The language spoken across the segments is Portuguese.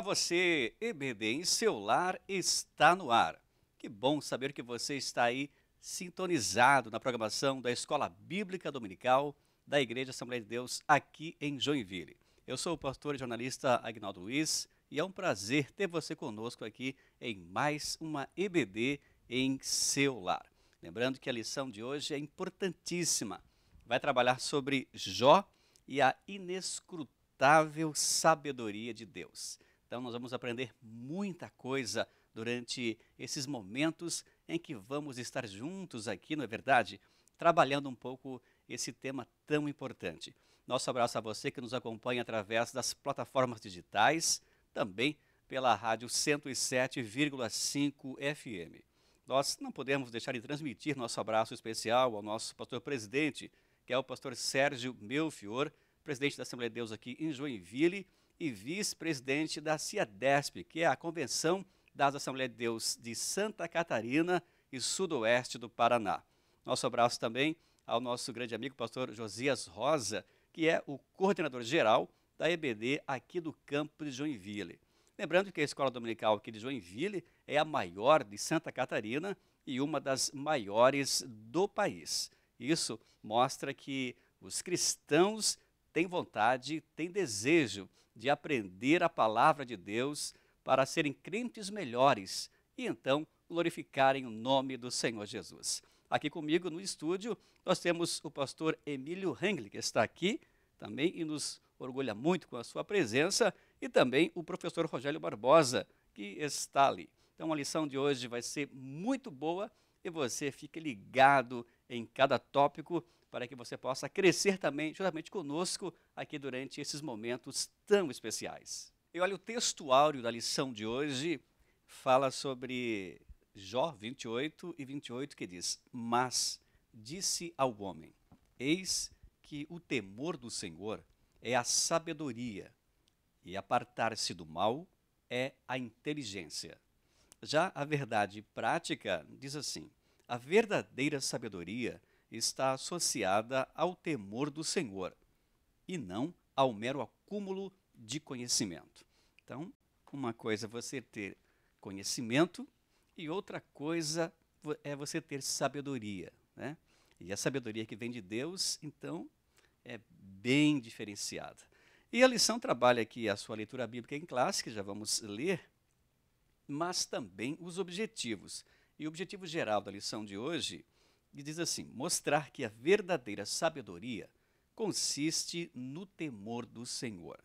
você, EBD em seu lar está no ar. Que bom saber que você está aí sintonizado na programação da Escola Bíblica Dominical da Igreja Assembleia de Deus aqui em Joinville. Eu sou o pastor e jornalista Agnaldo Luiz e é um prazer ter você conosco aqui em mais uma EBD em seu lar. Lembrando que a lição de hoje é importantíssima. Vai trabalhar sobre Jó e a inescrutável sabedoria de Deus. Então nós vamos aprender muita coisa durante esses momentos em que vamos estar juntos aqui, não é verdade? Trabalhando um pouco esse tema tão importante. Nosso abraço a você que nos acompanha através das plataformas digitais, também pela rádio 107,5 FM. Nós não podemos deixar de transmitir nosso abraço especial ao nosso pastor presidente, que é o pastor Sérgio Melfior, presidente da Assembleia de Deus aqui em Joinville e vice-presidente da CIADESP, que é a Convenção das Assembleias de Deus de Santa Catarina e Sudoeste do Paraná. Nosso abraço também ao nosso grande amigo pastor Josias Rosa, que é o coordenador geral da EBD aqui do campo de Joinville. Lembrando que a Escola Dominical aqui de Joinville é a maior de Santa Catarina e uma das maiores do país. Isso mostra que os cristãos têm vontade, têm desejo de aprender a palavra de Deus para serem crentes melhores e então glorificarem o nome do Senhor Jesus. Aqui comigo no estúdio nós temos o pastor Emílio Hengli, que está aqui também e nos orgulha muito com a sua presença, e também o professor Rogério Barbosa, que está ali. Então a lição de hoje vai ser muito boa e você fique ligado em cada tópico para que você possa crescer também, juntamente conosco, aqui durante esses momentos tão especiais. E olha, o texto áureo da lição de hoje fala sobre Jó 28 e 28, que diz: Mas disse ao homem, eis que o temor do Senhor é a sabedoria, e apartar-se do mal é a inteligência. Já a verdade prática diz assim: a verdadeira sabedoria está associada ao temor do Senhor e não ao mero acúmulo de conhecimento. Então, uma coisa é você ter conhecimento e outra coisa é você ter sabedoria, né? E a sabedoria que vem de Deus, então, é bem diferenciada. E a lição trabalha aqui a sua leitura bíblica em classe, que já vamos ler, mas também os objetivos. E o objetivo geral da lição de hoje diz assim: mostrar que a verdadeira sabedoria consiste no temor do Senhor.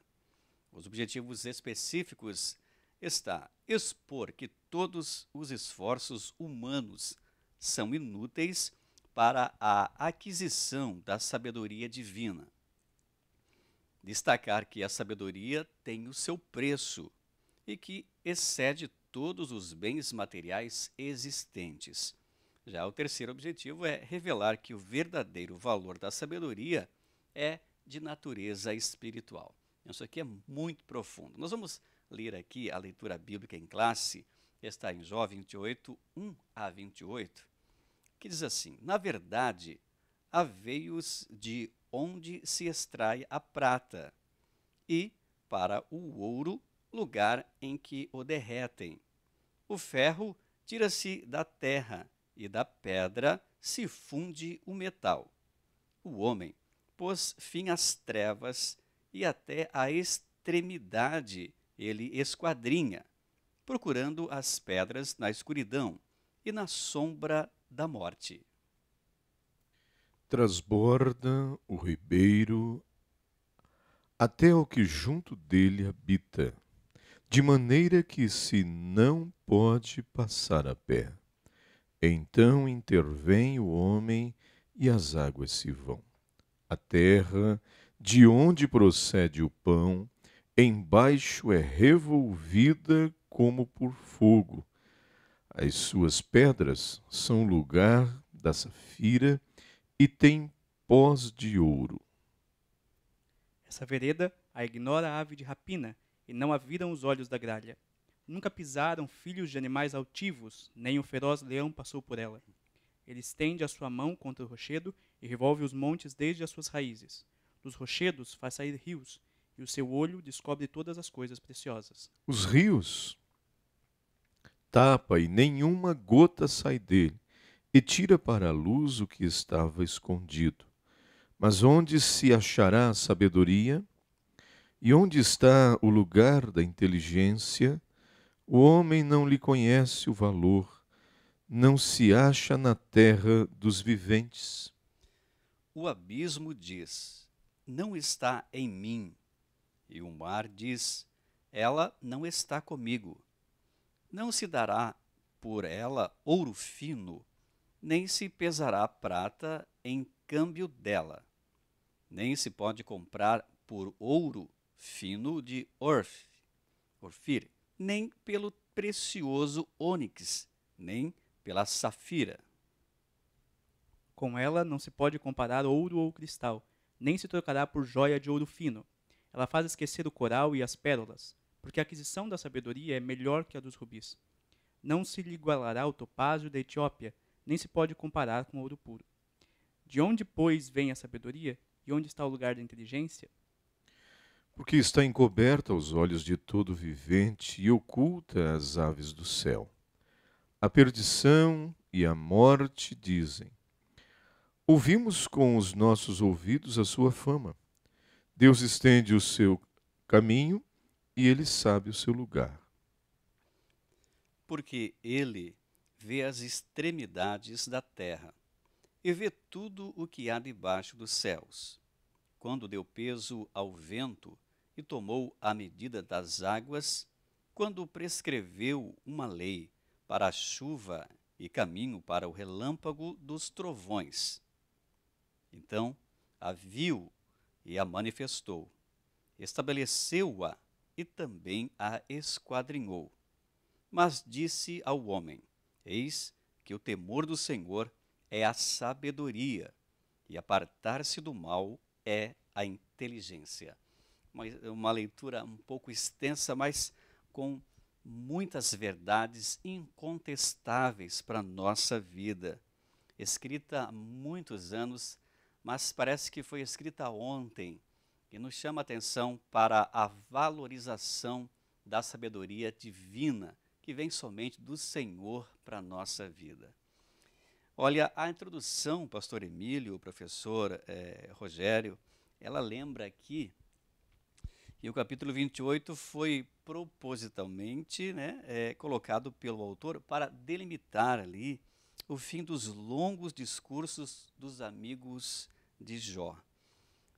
Os objetivos específicos está expor que todos os esforços humanos são inúteis para a aquisição da sabedoria divina. Destacar que a sabedoria tem o seu preço e que excede todos os bens materiais existentes. Já o terceiro objetivo é revelar que o verdadeiro valor da sabedoria é de natureza espiritual. Isso aqui é muito profundo. Nós vamos ler aqui a leitura bíblica em classe, que está em Jó 28, 1 a 28, que diz assim: na verdade, há veios de onde se extrai a prata, e para o ouro, lugar em que o derretem. O ferro tira-se da terra, e da pedra se funde o metal. O homem pôs fim às trevas, e até a extremidade ele esquadrinha, procurando as pedras na escuridão e na sombra da morte. Transborda o ribeiro até o que junto dele habita, de maneira que se não pode passar a pé. Então intervém o homem e as águas se vão. A terra, de onde procede o pão, embaixo é revolvida como por fogo. As suas pedras são lugar da safira e tem pós de ouro. Essa vereda a ignora a ave de rapina, e não a viram os olhos da gralha. Nunca pisaram filhos de animais altivos, nem o feroz leão passou por ela. Ele estende a sua mão contra o rochedo e revolve os montes desde as suas raízes. Dos rochedos faz sair rios, e o seu olho descobre todas as coisas preciosas. Os rios tapa e nenhuma gota sai dele, e tira para a luz o que estava escondido. Mas onde se achará a sabedoria? E onde está o lugar da inteligência? O homem não lhe conhece o valor, não se acha na terra dos viventes. O abismo diz: não está em mim. E o mar diz: ela não está comigo. Não se dará por ela ouro fino, nem se pesará prata em câmbio dela. Nem se pode comprar por ouro fino de Orfir, nem pelo precioso ônix, nem pela safira. Com ela não se pode comparar ouro ou cristal, nem se trocará por joia de ouro fino. Ela faz esquecer o coral e as pérolas, porque a aquisição da sabedoria é melhor que a dos rubis. Não se lhe igualará o topázio da Etiópia, nem se pode comparar com ouro puro. De onde, pois, vem a sabedoria, e onde está o lugar da inteligência? Porque está encoberta aos olhos de todo vivente e oculta às aves do céu. A perdição e a morte dizem: ouvimos com os nossos ouvidos a sua fama. Deus estende o seu caminho e ele sabe o seu lugar. Porque ele vê as extremidades da terra e vê tudo o que há debaixo dos céus. Quando deu peso ao vento e tomou a medida das águas, quando prescreveu uma lei para a chuva e caminho para o relâmpago dos trovões. Então a viu e a manifestou, estabeleceu-a e também a esquadrinhou. Mas disse ao homem: eis que o temor do Senhor é a sabedoria, e apartar-se do mal é a inteligência. Uma leitura um pouco extensa, mas com muitas verdades incontestáveis para a nossa vida. Escrita há muitos anos, mas parece que foi escrita ontem, e nos chama a atenção para a valorização da sabedoria divina, que vem somente do Senhor para a nossa vida. Olha, a introdução, pastor Emílio, o professor Rogério, ela lembra aqui que o capítulo 28 foi propositalmente colocado pelo autor para delimitar ali o fim dos longos discursos dos amigos de Jó.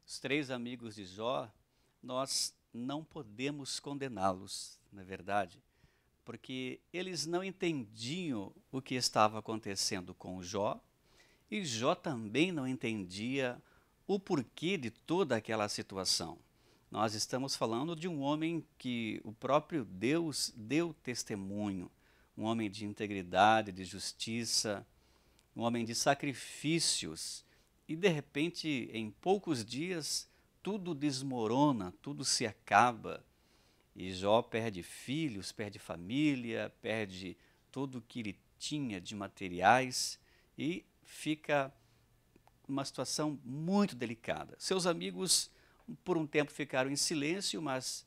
Os 3 amigos de Jó, nós não podemos condená-los, na verdade, porque eles não entendiam o que estava acontecendo com Jó, e Jó também não entendia o porquê de toda aquela situação. Nós estamos falando de um homem que o próprio Deus deu testemunho, um homem de integridade, de justiça, um homem de sacrifícios, e de repente, em poucos dias, tudo desmorona, tudo se acaba. E Jó perde filhos, perde família, perde tudo o que ele tinha de materiais e fica uma situação muito delicada. Seus amigos, por um tempo, ficaram em silêncio, mas,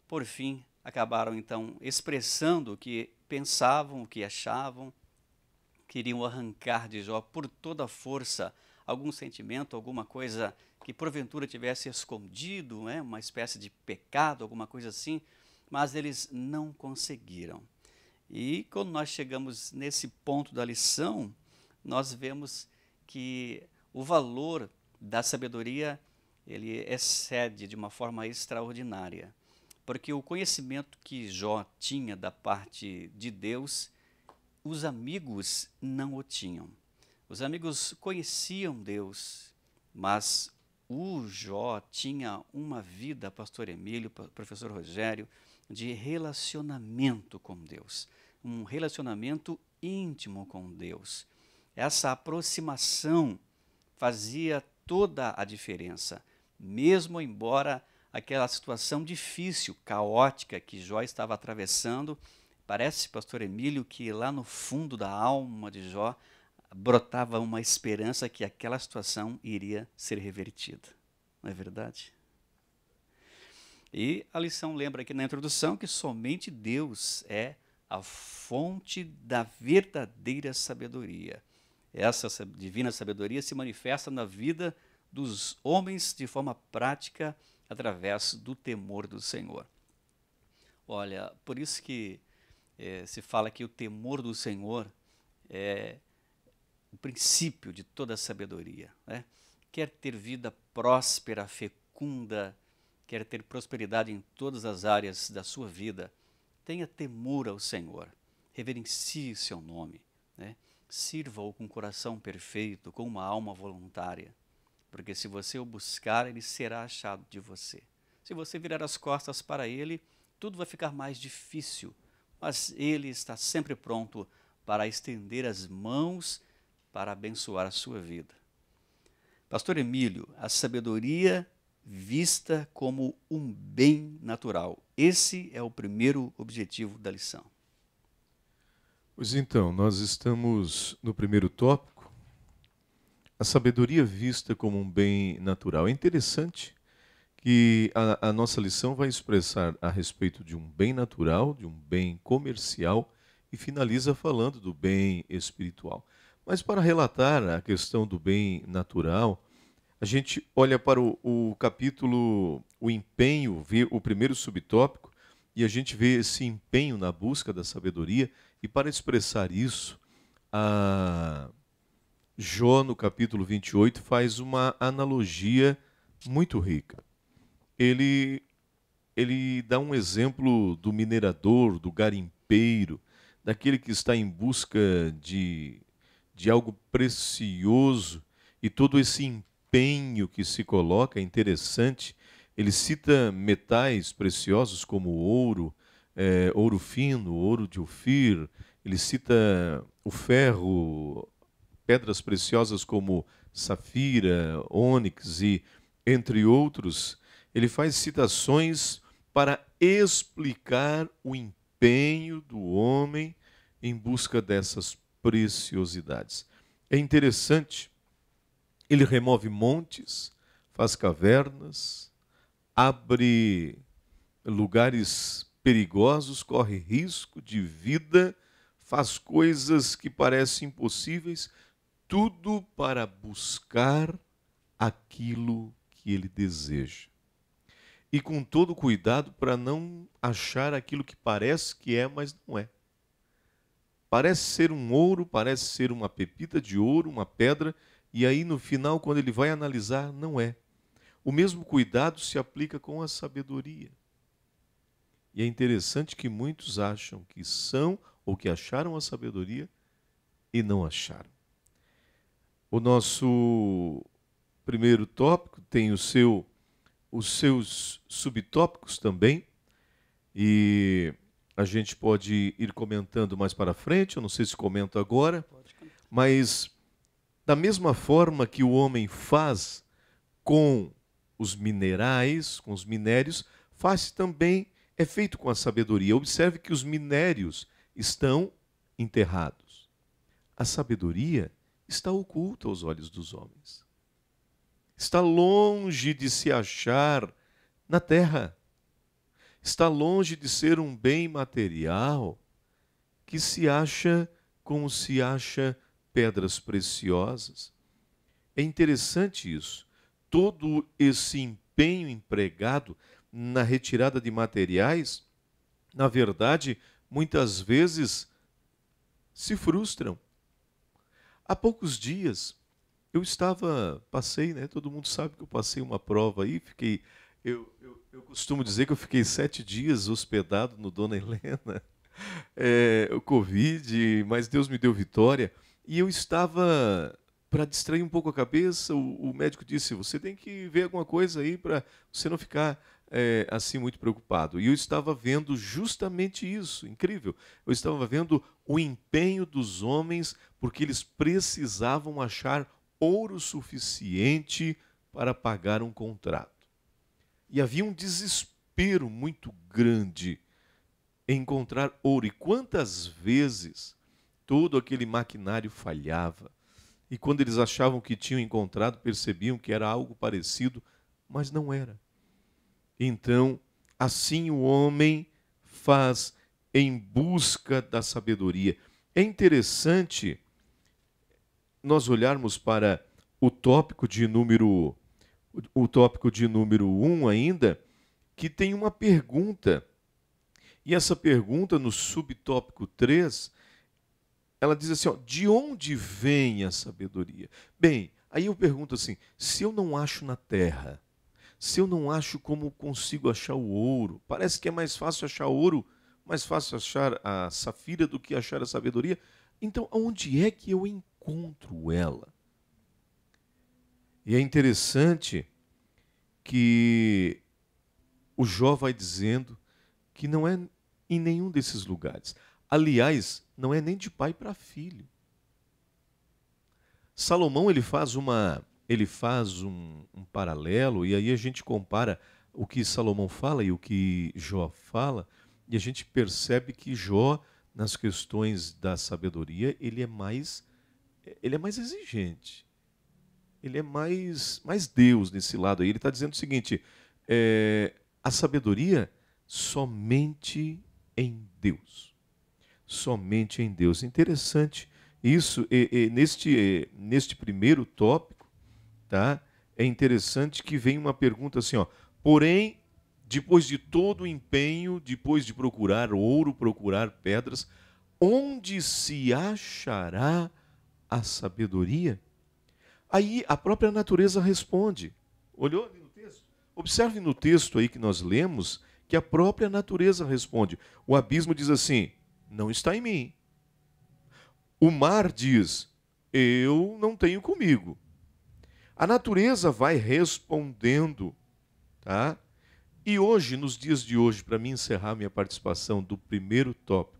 por fim, acabaram, então, expressando o que pensavam, o que achavam, queriam arrancar de Jó por toda a força algum sentimento, alguma coisa que porventura tivesse escondido, uma espécie de pecado, alguma coisa assim, mas eles não conseguiram. E quando nós chegamos nesse ponto da lição, nós vemos que o valor da sabedoria, ele excede de uma forma extraordinária, porque o conhecimento que Jó tinha da parte de Deus, os amigos não o tinham. Os amigos conheciam Deus, mas o Jó tinha uma vida, pastor Emílio, professor Rogério, de relacionamento com Deus, um relacionamento íntimo com Deus. Essa aproximação fazia toda a diferença, mesmo embora aquela situação difícil, caótica que Jó estava atravessando. Parece, pastor Emílio, que lá no fundo da alma de Jó brotava uma esperança que aquela situação iria ser revertida. Não é verdade? E a lição lembra aqui na introdução que somente Deus é a fonte da verdadeira sabedoria. Essa divina sabedoria se manifesta na vida dos homens de forma prática através do temor do Senhor. Olha, por isso que se fala que o temor do Senhor é o princípio de toda a sabedoria, né? Quer ter vida próspera, fecunda, quer ter prosperidade em todas as áreas da sua vida, tenha temor ao Senhor, reverencie seu nome, né? Sirva-o com um coração perfeito, com uma alma voluntária, porque se você o buscar, ele será achado de você. Se você virar as costas para ele, tudo vai ficar mais difícil, mas ele está sempre pronto para estender as mãos para abençoar a sua vida. Pastor Emílio, a sabedoria vista como um bem natural. Esse é o primeiro objetivo da lição. Pois então, nós estamos no primeiro tópico, a sabedoria vista como um bem natural. É interessante que a nossa lição vai expressar a respeito de um bem natural, de um bem comercial, e finaliza falando do bem espiritual. Mas para relatar a questão do bem natural, a gente olha para o capítulo, o empenho, vê o primeiro subtópico, e a gente vê esse empenho na busca da sabedoria, e para expressar isso, Jó, no capítulo 28, faz uma analogia muito rica. Ele dá um exemplo do minerador, do garimpeiro, daquele que está em busca de algo precioso, e todo esse empenho que se coloca é interessante. Ele cita metais preciosos como ouro, ouro fino, ouro de Ofir. Ele cita o ferro, pedras preciosas como safira, ônix e entre outros. Ele faz citações para explicar o empenho do homem em busca dessas preciosidades. É interessante, ele remove montes, faz cavernas, abre lugares perigosos, corre risco de vida, faz coisas que parecem impossíveis, tudo para buscar aquilo que ele deseja. E com todo cuidado para não achar aquilo que parece que é, mas não é. Parece ser um ouro, parece ser uma pepita de ouro, uma pedra, e aí no final, quando ele vai analisar, não é. O mesmo cuidado se aplica com a sabedoria. E é interessante que muitos acham que são ou que acharam a sabedoria e não acharam. O nosso primeiro tópico tem os seus subtópicos também, e a gente pode ir comentando mais para frente, eu não sei se comento agora, mas da mesma forma que o homem faz com os minerais, com os minérios, faz também, é feito com a sabedoria. Observe que os minérios estão enterrados. A sabedoria está oculta aos olhos dos homens. Está longe de se achar na terra. Está longe de ser um bem material que se acha como se acha pedras preciosas. É interessante isso. Todo esse empenho empregado na retirada de materiais, na verdade, muitas vezes se frustram. Há poucos dias, passei, né? Todo mundo sabe que eu passei uma prova aí, eu costumo dizer que eu fiquei 7 dias hospedado no Dona Helena, o Covid, mas Deus me deu vitória, e eu estava, para distrair um pouco a cabeça, o médico disse, você tem que ver alguma coisa aí para você não ficar assim muito preocupado. E eu estava vendo justamente isso, incrível. Eu estava vendo o empenho dos homens, porque eles precisavam achar ouro suficiente para pagar um contrato. E havia um desespero muito grande em encontrar ouro. E quantas vezes todo aquele maquinário falhava. E quando eles achavam que tinham encontrado, percebiam que era algo parecido, mas não era. Então, assim o homem faz em busca da sabedoria. É interessante nós olharmos para o tópico de número 1 ainda, que tem uma pergunta. E essa pergunta, no subtópico 3, ela diz assim, ó, de onde vem a sabedoria? Bem, aí eu pergunto assim, se eu não acho na terra, se eu não acho como consigo achar o ouro, parece que é mais fácil achar ouro, mais fácil achar a safira do que achar a sabedoria, então onde é que eu encontro ela? E é interessante que o Jó vai dizendo que não é em nenhum desses lugares. Aliás, não é nem de pai para filho. Salomão ele faz um paralelo, e aí a gente compara o que Salomão fala e o que Jó fala, e a gente percebe que Jó, nas questões da sabedoria, ele é mais exigente. Ele é mais Deus nesse lado aí. Ele está dizendo o seguinte, a sabedoria somente em Deus. Somente em Deus. Interessante isso. Neste primeiro tópico, tá? É interessante que vem uma pergunta assim, ó. Porém, depois de todo o empenho, depois de procurar ouro, procurar pedras, onde se achará a sabedoria? Aí a própria natureza responde. Olhou ali no texto? Observe no texto aí que nós lemos que a própria natureza responde. O abismo diz assim, não está em mim. O mar diz, eu não tenho comigo. A natureza vai respondendo, tá? E hoje, nos dias de hoje, para mim encerrar minha participação do primeiro tópico,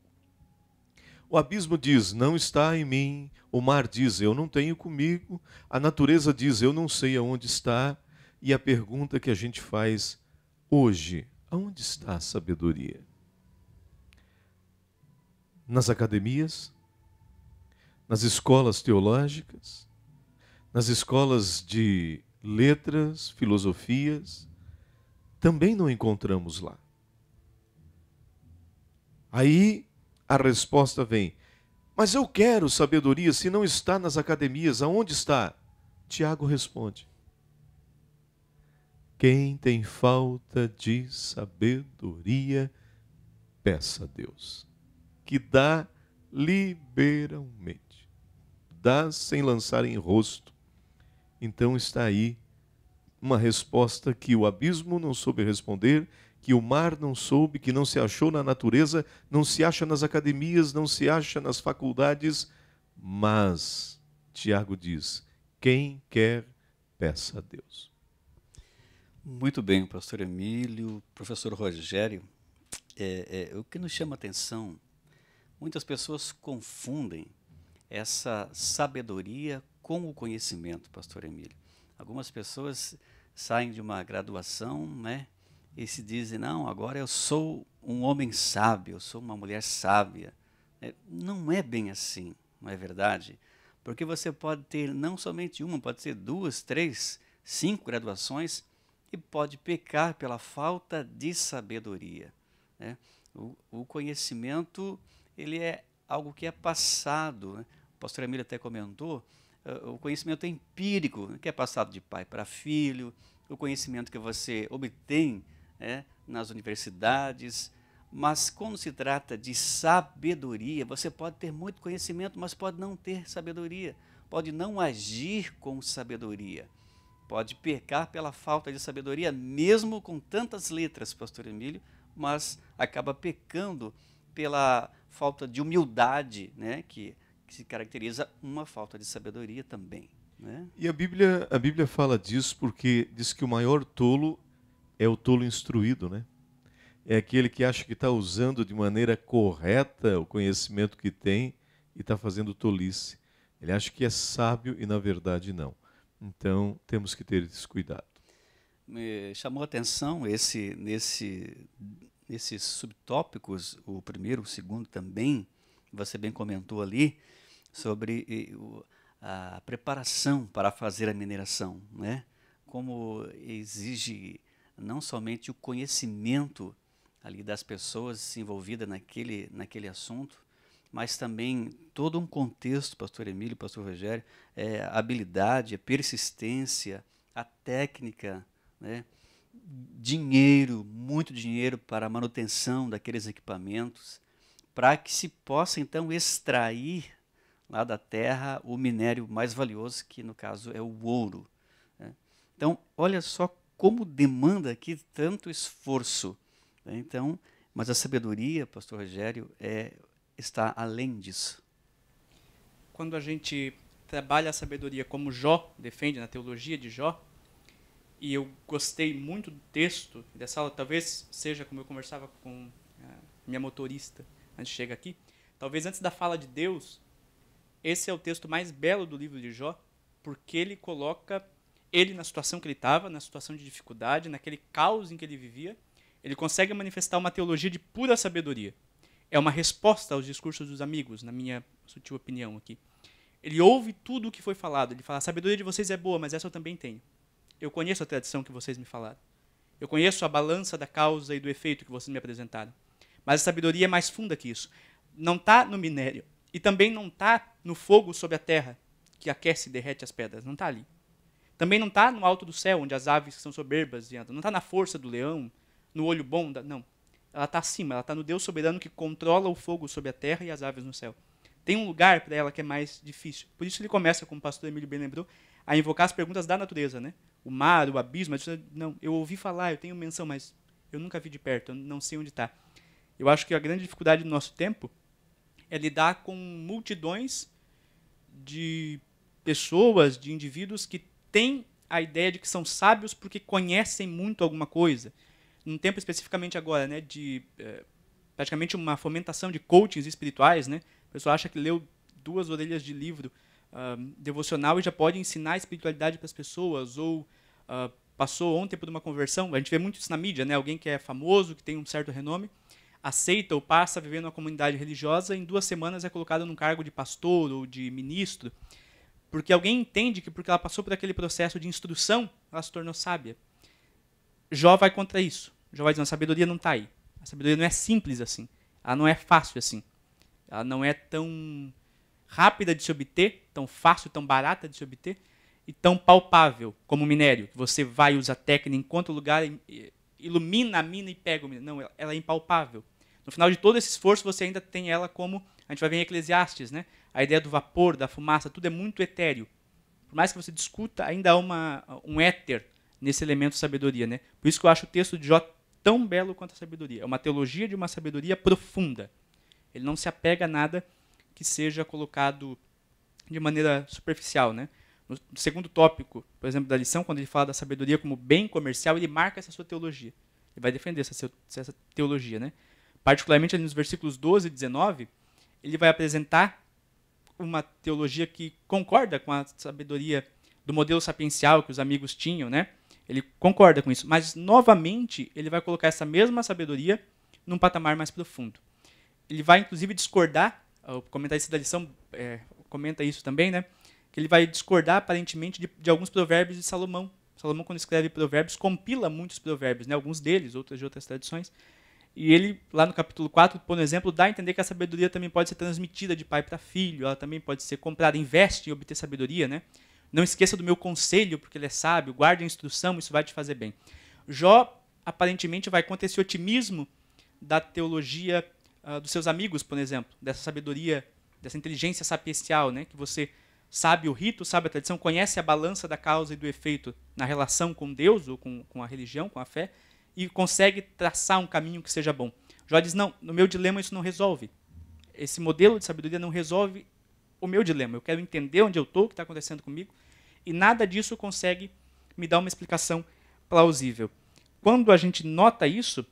o abismo diz, não está em mim. O mar diz, eu não tenho comigo. A natureza diz, eu não sei aonde está. E a pergunta que a gente faz hoje, aonde está a sabedoria? Nas academias? Nas escolas teológicas? Nas escolas de letras, filosofias? Também não encontramos lá. Aí a resposta vem, mas eu quero sabedoria, se não está nas academias, aonde está? Tiago responde, quem tem falta de sabedoria, peça a Deus, que dá liberalmente, dá sem lançar em rosto. Então está aí uma resposta que o abismo não soube responder, que o mar não soube, que não se achou na natureza, não se acha nas academias, não se acha nas faculdades, mas Tiago diz, quem quer, peça a Deus. Muito bem, pastor Emílio, professor Rogério. O que nos chama a atenção, muitas pessoas confundem essa sabedoria com o conhecimento, pastor Emílio. Algumas pessoas saem de uma graduação, né, e se dizem, não, agora eu sou um homem sábio, eu sou uma mulher sábia. Não é bem assim, não é verdade? Porque você pode ter não somente uma, pode ser 2, 3, 5 graduações e pode pecar pela falta de sabedoria, né? O conhecimento, ele é algo que é passado, né? O pastor Emílio até comentou, o conhecimento é empírico, que é passado de pai para filho, o conhecimento que você obtém, né, nas universidades, mas quando se trata de sabedoria, você pode ter muito conhecimento, mas pode não ter sabedoria, pode não agir com sabedoria, pode pecar pela falta de sabedoria, mesmo com tantas letras, pastor Emílio, mas acaba pecando pela falta de humildade, né, que se caracteriza uma falta de sabedoria também, né? E a Bíblia fala disso porque diz que o maior tolo é o tolo instruído, né? É aquele que acha que está usando de maneira correta o conhecimento que tem e está fazendo tolice. Ele acha que é sábio e, na verdade, não. Então, temos que ter esse cuidado. Me chamou a atenção nesses subtópicos, o primeiro, o segundo também, você bem comentou ali, sobre a preparação para fazer a mineração, né? Como exige não somente o conhecimento ali das pessoas envolvidas naquele assunto, mas também todo um contexto, pastor Emílio, pastor Rogério, a habilidade, a persistência, a técnica, né? Dinheiro, muito dinheiro para a manutenção daqueles equipamentos, para que se possa então extrair lá da terra o minério mais valioso, que no caso é o ouro, né? Então, olha só como demanda aqui tanto esforço, né? Então, mas a sabedoria, pastor Rogério, está além disso. Quando a gente trabalha a sabedoria como Jó defende na teologia de Jó, e eu gostei muito do texto dessa aula, talvez seja como eu conversava com a minha motorista antes de chegar aqui, talvez antes da fala de Deus, esse é o texto mais belo do livro de Jó, porque ele coloca ele na situação que ele estava, na situação de dificuldade, naquele caos em que ele vivia, ele consegue manifestar uma teologia de pura sabedoria. É uma resposta aos discursos dos amigos, na minha sutil opinião aqui. Ele ouve tudo o que foi falado, ele fala, a sabedoria de vocês é boa, mas essa eu também tenho. Eu conheço a tradição que vocês me falaram. Eu conheço a balança da causa e do efeito que vocês me apresentaram. Mas a sabedoria é mais funda que isso. Não está no minério. E também não está no fogo sobre a terra, que aquece e derrete as pedras. Não está ali. Também não está no alto do céu, onde as aves são soberbas andam. Não está na força do leão, no olho bom. Não. Ela está acima. Ela está no Deus soberano que controla o fogo sobre a terra e as aves no céu. Tem um lugar para ela que é mais difícil. Por isso ele começa, como o pastor Emílio bem lembrou, a invocar as perguntas da natureza, né? O mar, o abismo, não, eu ouvi falar, eu tenho menção, mas eu nunca vi de perto, eu não sei onde está. Eu acho que a grande dificuldade do nosso tempo é lidar com multidões de pessoas, de indivíduos que têm a ideia de que são sábios porque conhecem muito alguma coisa. Num tempo especificamente agora, né, de praticamente uma fomentação de coachings espirituais, né? A pessoa acha que leu 2 orelhas de livro devocional e já pode ensinar a espiritualidade para as pessoas, ou passou ontem por uma conversão, a gente vê muito isso na mídia, né? Alguém que é famoso, que tem um certo renome, aceita ou passa a viver numa comunidade religiosa, em 2 semanas é colocado num cargo de pastor ou de ministro, porque alguém entende que porque ela passou por aquele processo de instrução, ela se tornou sábia. Jó vai contra isso. Jó vai dizendo, a sabedoria não está aí. A sabedoria não é simples assim. Ela não é fácil assim. Ela não é tão rápida de se obter, tão fácil, tão barata de se obter, e tão palpável como o minério, que você vai usar técnica, encontra o lugar, ilumina a mina e pega o minério. Não, ela é impalpável. No final de todo esse esforço, você ainda tem ela como, a gente vai ver em Eclesiastes, né? A ideia do vapor, da fumaça, tudo é muito etéreo. Por mais que você discuta, ainda há um éter nesse elemento sabedoria, né? Por isso que eu acho o texto de Jó tão belo quanto a sabedoria. É uma teologia de uma sabedoria profunda. Ele não se apega a nada que seja colocado de maneira superficial, né? No segundo tópico, por exemplo, da lição, quando ele fala da sabedoria como bem comercial, ele marca essa sua teologia. Ele vai defender essa teologia, né? Particularmente ali nos versículos 12 e 19, ele vai apresentar uma teologia que concorda com a sabedoria do modelo sapiencial que os amigos tinham, né? Ele concorda com isso, mas novamente ele vai colocar essa mesma sabedoria num patamar mais profundo. Ele vai inclusive discordar, o comentarista da lição comenta isso também, né? Que ele vai discordar aparentemente de alguns provérbios de Salomão. Salomão, quando escreve provérbios, compila muitos provérbios, né? Alguns deles, outros de outras tradições. E ele, lá no capítulo 4, por exemplo, dá a entender que a sabedoria também pode ser transmitida de pai para filho, ela também pode ser comprada, investe em obter sabedoria, né? Não esqueça do meu conselho, porque ele é sábio, guarde a instrução, isso vai te fazer bem. Jó, aparentemente, vai contra esse otimismo da teologia dos seus amigos, por exemplo, dessa sabedoria, dessa inteligência sapiencial, né? Que você sabe o rito, sabe a tradição, conhece a balança da causa e do efeito na relação com Deus, ou com a religião, com a fé, e consegue traçar um caminho que seja bom. Jó diz, não, no meu dilema isso não resolve. Esse modelo de sabedoria não resolve o meu dilema. Eu quero entender onde eu estou, o que está acontecendo comigo, e nada disso consegue me dar uma explicação plausível. Quando a gente nota isso,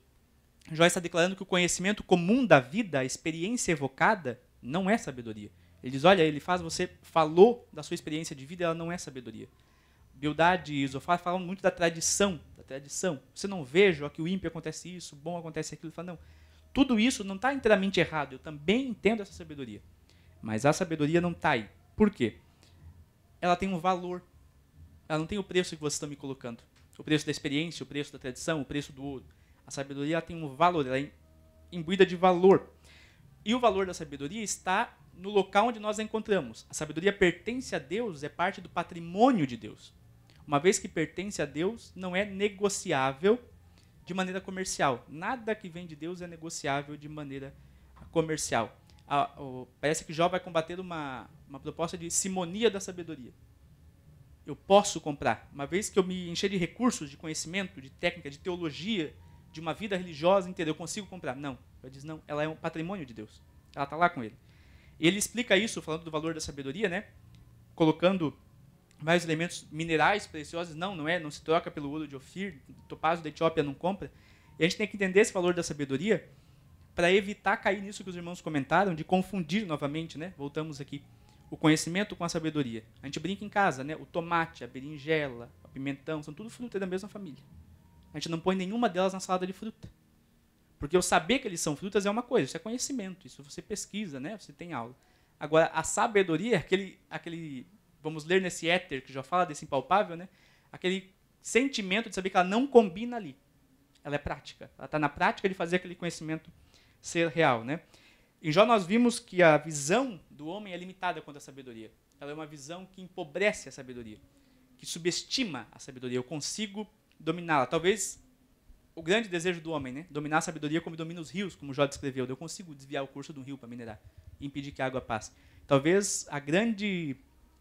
Jó está declarando que o conhecimento comum da vida, a experiência evocada, não é sabedoria. Ele diz, olha, você falou da sua experiência de vida, ela não é sabedoria. Bildad e Zofar falam muito da tradição. Você não vê, Jó, que o ímpio acontece isso, o bom acontece aquilo. Ele fala, não, tudo isso não está inteiramente errado, eu também entendo essa sabedoria. Mas a sabedoria não está aí. Por quê? Ela tem um valor. Ela não tem o preço que vocês estão me colocando. o preço da experiência, o preço da tradição, o preço do ouro. A sabedoria ela tem um valor, ela é imbuída de valor. E o valor da sabedoria está no local onde nós a encontramos. A sabedoria pertence a Deus, é parte do patrimônio de Deus. Uma vez que pertence a Deus, não é negociável de maneira comercial. Nada que vem de Deus é negociável de maneira comercial. Parece que Jó vai combater uma proposta de simonia da sabedoria. Eu posso comprar. Uma vez que eu me encher de recursos, de conhecimento, de técnica, de teologia, de uma vida religiosa inteira, eu consigo comprar. Não. Ele diz, não, ela é um patrimônio de Deus. Ela está lá com ele. Ele explica isso, falando do valor da sabedoria, né? Colocando mais elementos minerais preciosos. Não se troca pelo ouro de Ofir, topázio da Etiópia não compra. E a gente tem que entender esse valor da sabedoria para evitar cair nisso que os irmãos comentaram, de confundir novamente, né? Voltamos aqui. O conhecimento com a sabedoria. A gente brinca em casa, né? O tomate, a berinjela, o pimentão, são tudo frutas da mesma família. A gente não põe nenhuma delas na salada de fruta. Porque eu saber que eles são frutas é uma coisa, isso é conhecimento, isso você pesquisa, né? Você tem aula. Agora, a sabedoria, aquele vamos ler nesse éter que já fala desse impalpável, né? Aquele sentimento de saber que ela não combina ali. Ela é prática. Ela está na prática de fazer aquele conhecimento ser real, né? Em Jó nós vimos que a visão do homem é limitada quanto à sabedoria. Ela é uma visão que empobrece a sabedoria, que subestima a sabedoria. Eu consigo dominá-la. Talvez o grande desejo do homem, né? Dominar a sabedoria como domina os rios, como Jó descreveu. Eu consigo desviar o curso do rio para minerar e impedir que a água passe. Talvez a grande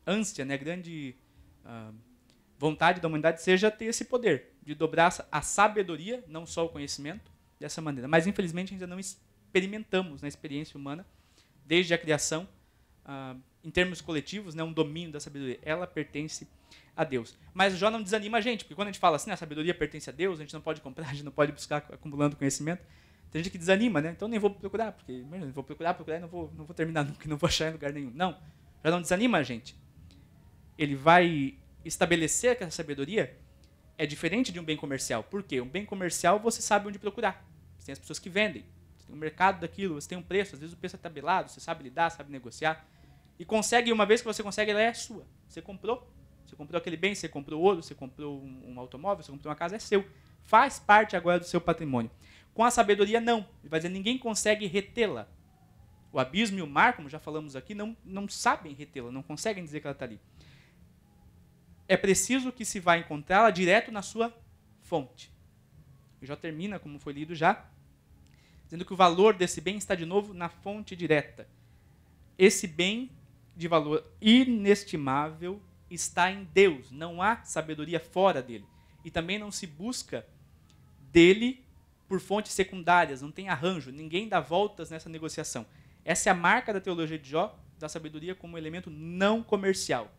ânsia, né? A grande vontade da humanidade seja ter esse poder de dobrar a sabedoria, não só o conhecimento, dessa maneira. Mas, infelizmente, ainda não experimentamos na experiência humana, desde a criação, em termos coletivos, né, um domínio da sabedoria. Ela pertence a Deus. Mas Jó não desanima a gente, porque quando a gente fala assim, a sabedoria pertence a Deus, a gente não pode comprar, a gente não pode buscar acumulando conhecimento, tem gente que desanima, né? Então nem vou procurar, porque imagina, vou procurar e não vou terminar nunca, não vou achar em lugar nenhum. Não, já não desanima a gente. Ele vai estabelecer que a sabedoria é diferente de um bem comercial. Por quê? Um bem comercial você sabe onde procurar. Você tem as pessoas que vendem, você tem um mercado daquilo, você tem um preço, às vezes o preço é tabelado, você sabe lidar, sabe negociar. E consegue, uma vez que você consegue, ela é sua. Você comprou aquele bem, você comprou ouro, você comprou um automóvel, você comprou uma casa, é seu. Faz parte agora do seu patrimônio. Com a sabedoria, não. Ele vai dizer, ninguém consegue retê-la. O abismo e o mar, como já falamos aqui, não sabem retê-la, não conseguem dizer que ela está ali. É preciso que se vá encontrá-la direto na sua fonte. E já termina, como foi lido já, dizendo que o valor desse bem está de novo na fonte direta. Esse bem de valor inestimável está em Deus. Não há sabedoria fora dele. E também não se busca dele por fontes secundárias, não tem arranjo, ninguém dá voltas nessa negociação. Essa é a marca da teologia de Jó, da sabedoria como elemento não comercial.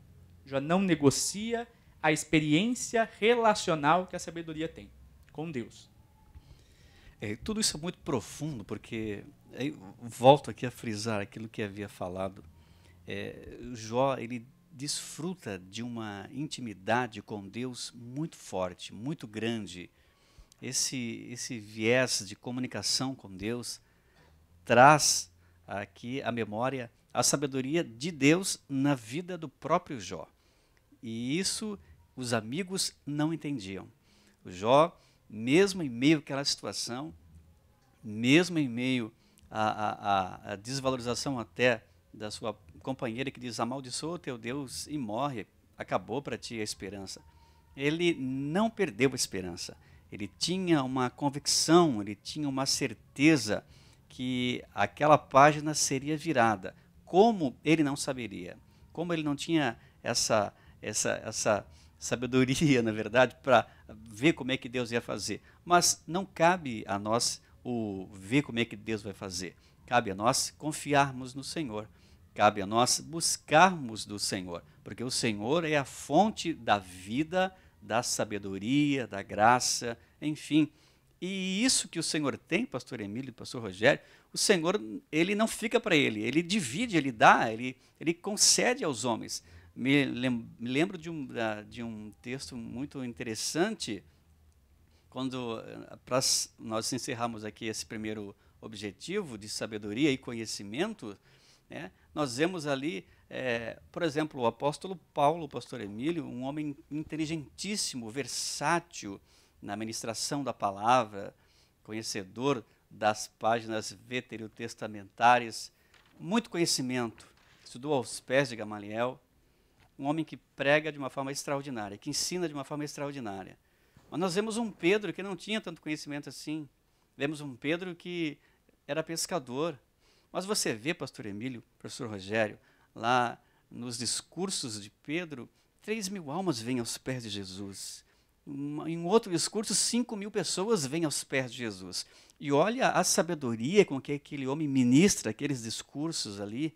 Jó não negocia a experiência relacional que a sabedoria tem com Deus. Tudo isso é muito profundo, porque volto aqui a frisar aquilo que havia falado. Jó, ele desfruta de uma intimidade com Deus muito forte, muito grande. Esse viés de comunicação com Deus traz aqui à memória a sabedoria de Deus na vida do próprio Jó. E isso os amigos não entendiam. O Jó, mesmo em meio àquela situação, mesmo em meio à desvalorização até da sua companheira que diz, amaldiçoa o teu Deus e morre, acabou para ti a esperança. Ele não perdeu a esperança. Ele tinha uma convicção, ele tinha uma certeza que aquela página seria virada. Como ele não saberia? Como ele não tinha essa sabedoria, na verdade, para ver como é que Deus ia fazer. Mas não cabe a nós ver como é que Deus vai fazer. Cabe a nós confiarmos no Senhor. Cabe a nós buscarmos do Senhor, porque o Senhor é a fonte da vida, da sabedoria, da graça, enfim. E isso que o Senhor tem, pastor Emílio e pastor Rogério, o Senhor, ele não fica para ele divide, ele dá, ele concede aos homens. Me lembro de um texto muito interessante, quando nós encerramos aqui esse primeiro objetivo de sabedoria e conhecimento, né, nós vemos ali Por exemplo, o apóstolo Paulo, o pastor Emílio, um homem inteligentíssimo, versátil na ministração da palavra, conhecedor das páginas veterotestamentárias, muito conhecimento, estudou aos pés de Gamaliel, um homem que prega de uma forma extraordinária, que ensina de uma forma extraordinária. Mas nós vemos um Pedro que não tinha tanto conhecimento assim, vemos um Pedro que era pescador. Mas você vê, pastor Emílio, professor Rogério, lá nos discursos de Pedro, 3.000 almas vêm aos pés de Jesus. Em um outro discurso, 5.000 pessoas vêm aos pés de Jesus. E olha a sabedoria com que aquele homem ministra aqueles discursos ali.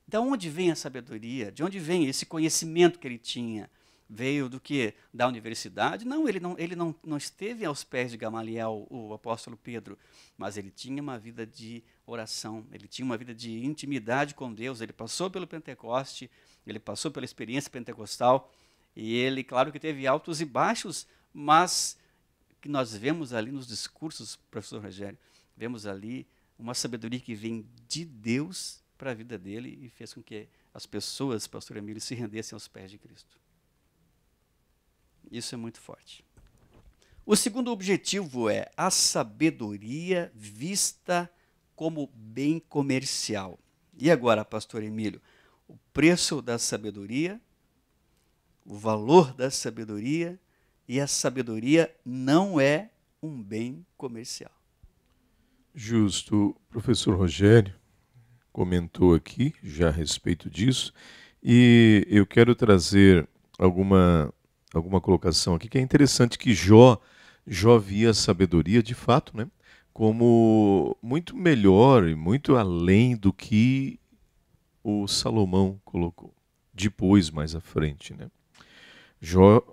De onde vem a sabedoria? De onde vem esse conhecimento que ele tinha? Veio do que? Da universidade? Não, ele não esteve aos pés de Gamaliel, o apóstolo Pedro, mas ele tinha uma vida de oração, ele tinha uma vida de intimidade com Deus, ele passou pelo Pentecoste, ele passou pela experiência pentecostal, e ele, claro que teve altos e baixos, mas que nós vemos ali nos discursos, professor Rogério, vemos ali uma sabedoria que vem de Deus para a vida dele e fez com que as pessoas, pastor Emílio, se rendessem aos pés de Cristo. Isso é muito forte. O segundo objetivo é a sabedoria vista como bem comercial. E agora, pastor Emílio, o preço da sabedoria, o valor da sabedoria, e a sabedoria não é um bem comercial. Justo. O professor Rogério comentou aqui já a respeito disso, e eu quero trazer alguma colocação aqui que é interessante, que Jó via a sabedoria de fato, né, como muito melhor e muito além do que o Salomão colocou depois, mais à frente, né? Jó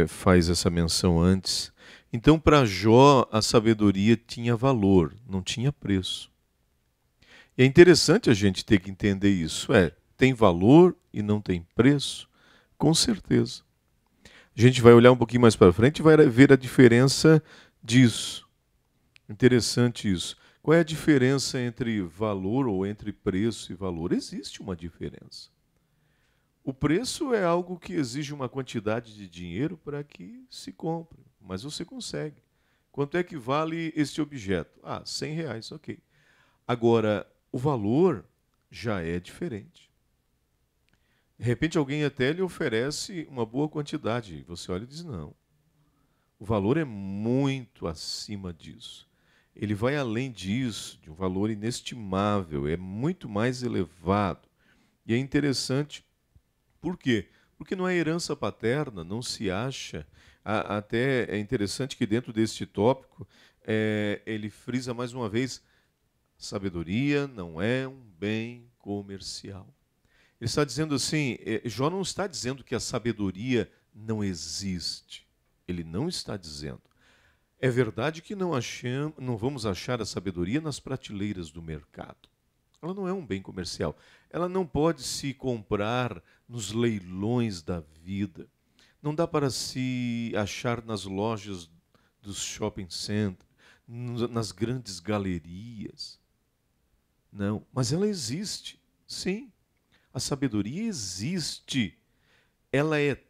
faz essa menção antes. Então, para Jó, a sabedoria tinha valor, não tinha preço. E é interessante a gente ter que entender isso. Tem valor e não tem preço? Com certeza. A gente vai olhar um pouquinho mais para frente e vai ver a diferença disso. Interessante isso. Qual é a diferença entre valor ou entre preço e valor? Existe uma diferença. O preço é algo que exige uma quantidade de dinheiro para que se compre, mas você consegue. Quanto é que vale este objeto? R$100, ok. Agora, o valor já é diferente. De repente alguém até lhe oferece uma boa quantidade. Você olha e diz, não. O valor é muito acima disso. Ele vai além disso, de um valor inestimável, é muito mais elevado. E é interessante, por quê? Porque não é herança paterna, não se acha. Até é interessante que dentro deste tópico, ele frisa mais uma vez, sabedoria não é um bem comercial. Ele está dizendo assim, Jó não está dizendo que a sabedoria não existe. Ele não está dizendo. É verdade que não vamos achar a sabedoria nas prateleiras do mercado. Ela não é um bem comercial. Ela não pode se comprar nos leilões da vida. Não dá para se achar nas lojas dos shopping centers, nas grandes galerias. Não, mas ela existe, sim. A sabedoria existe. Ela é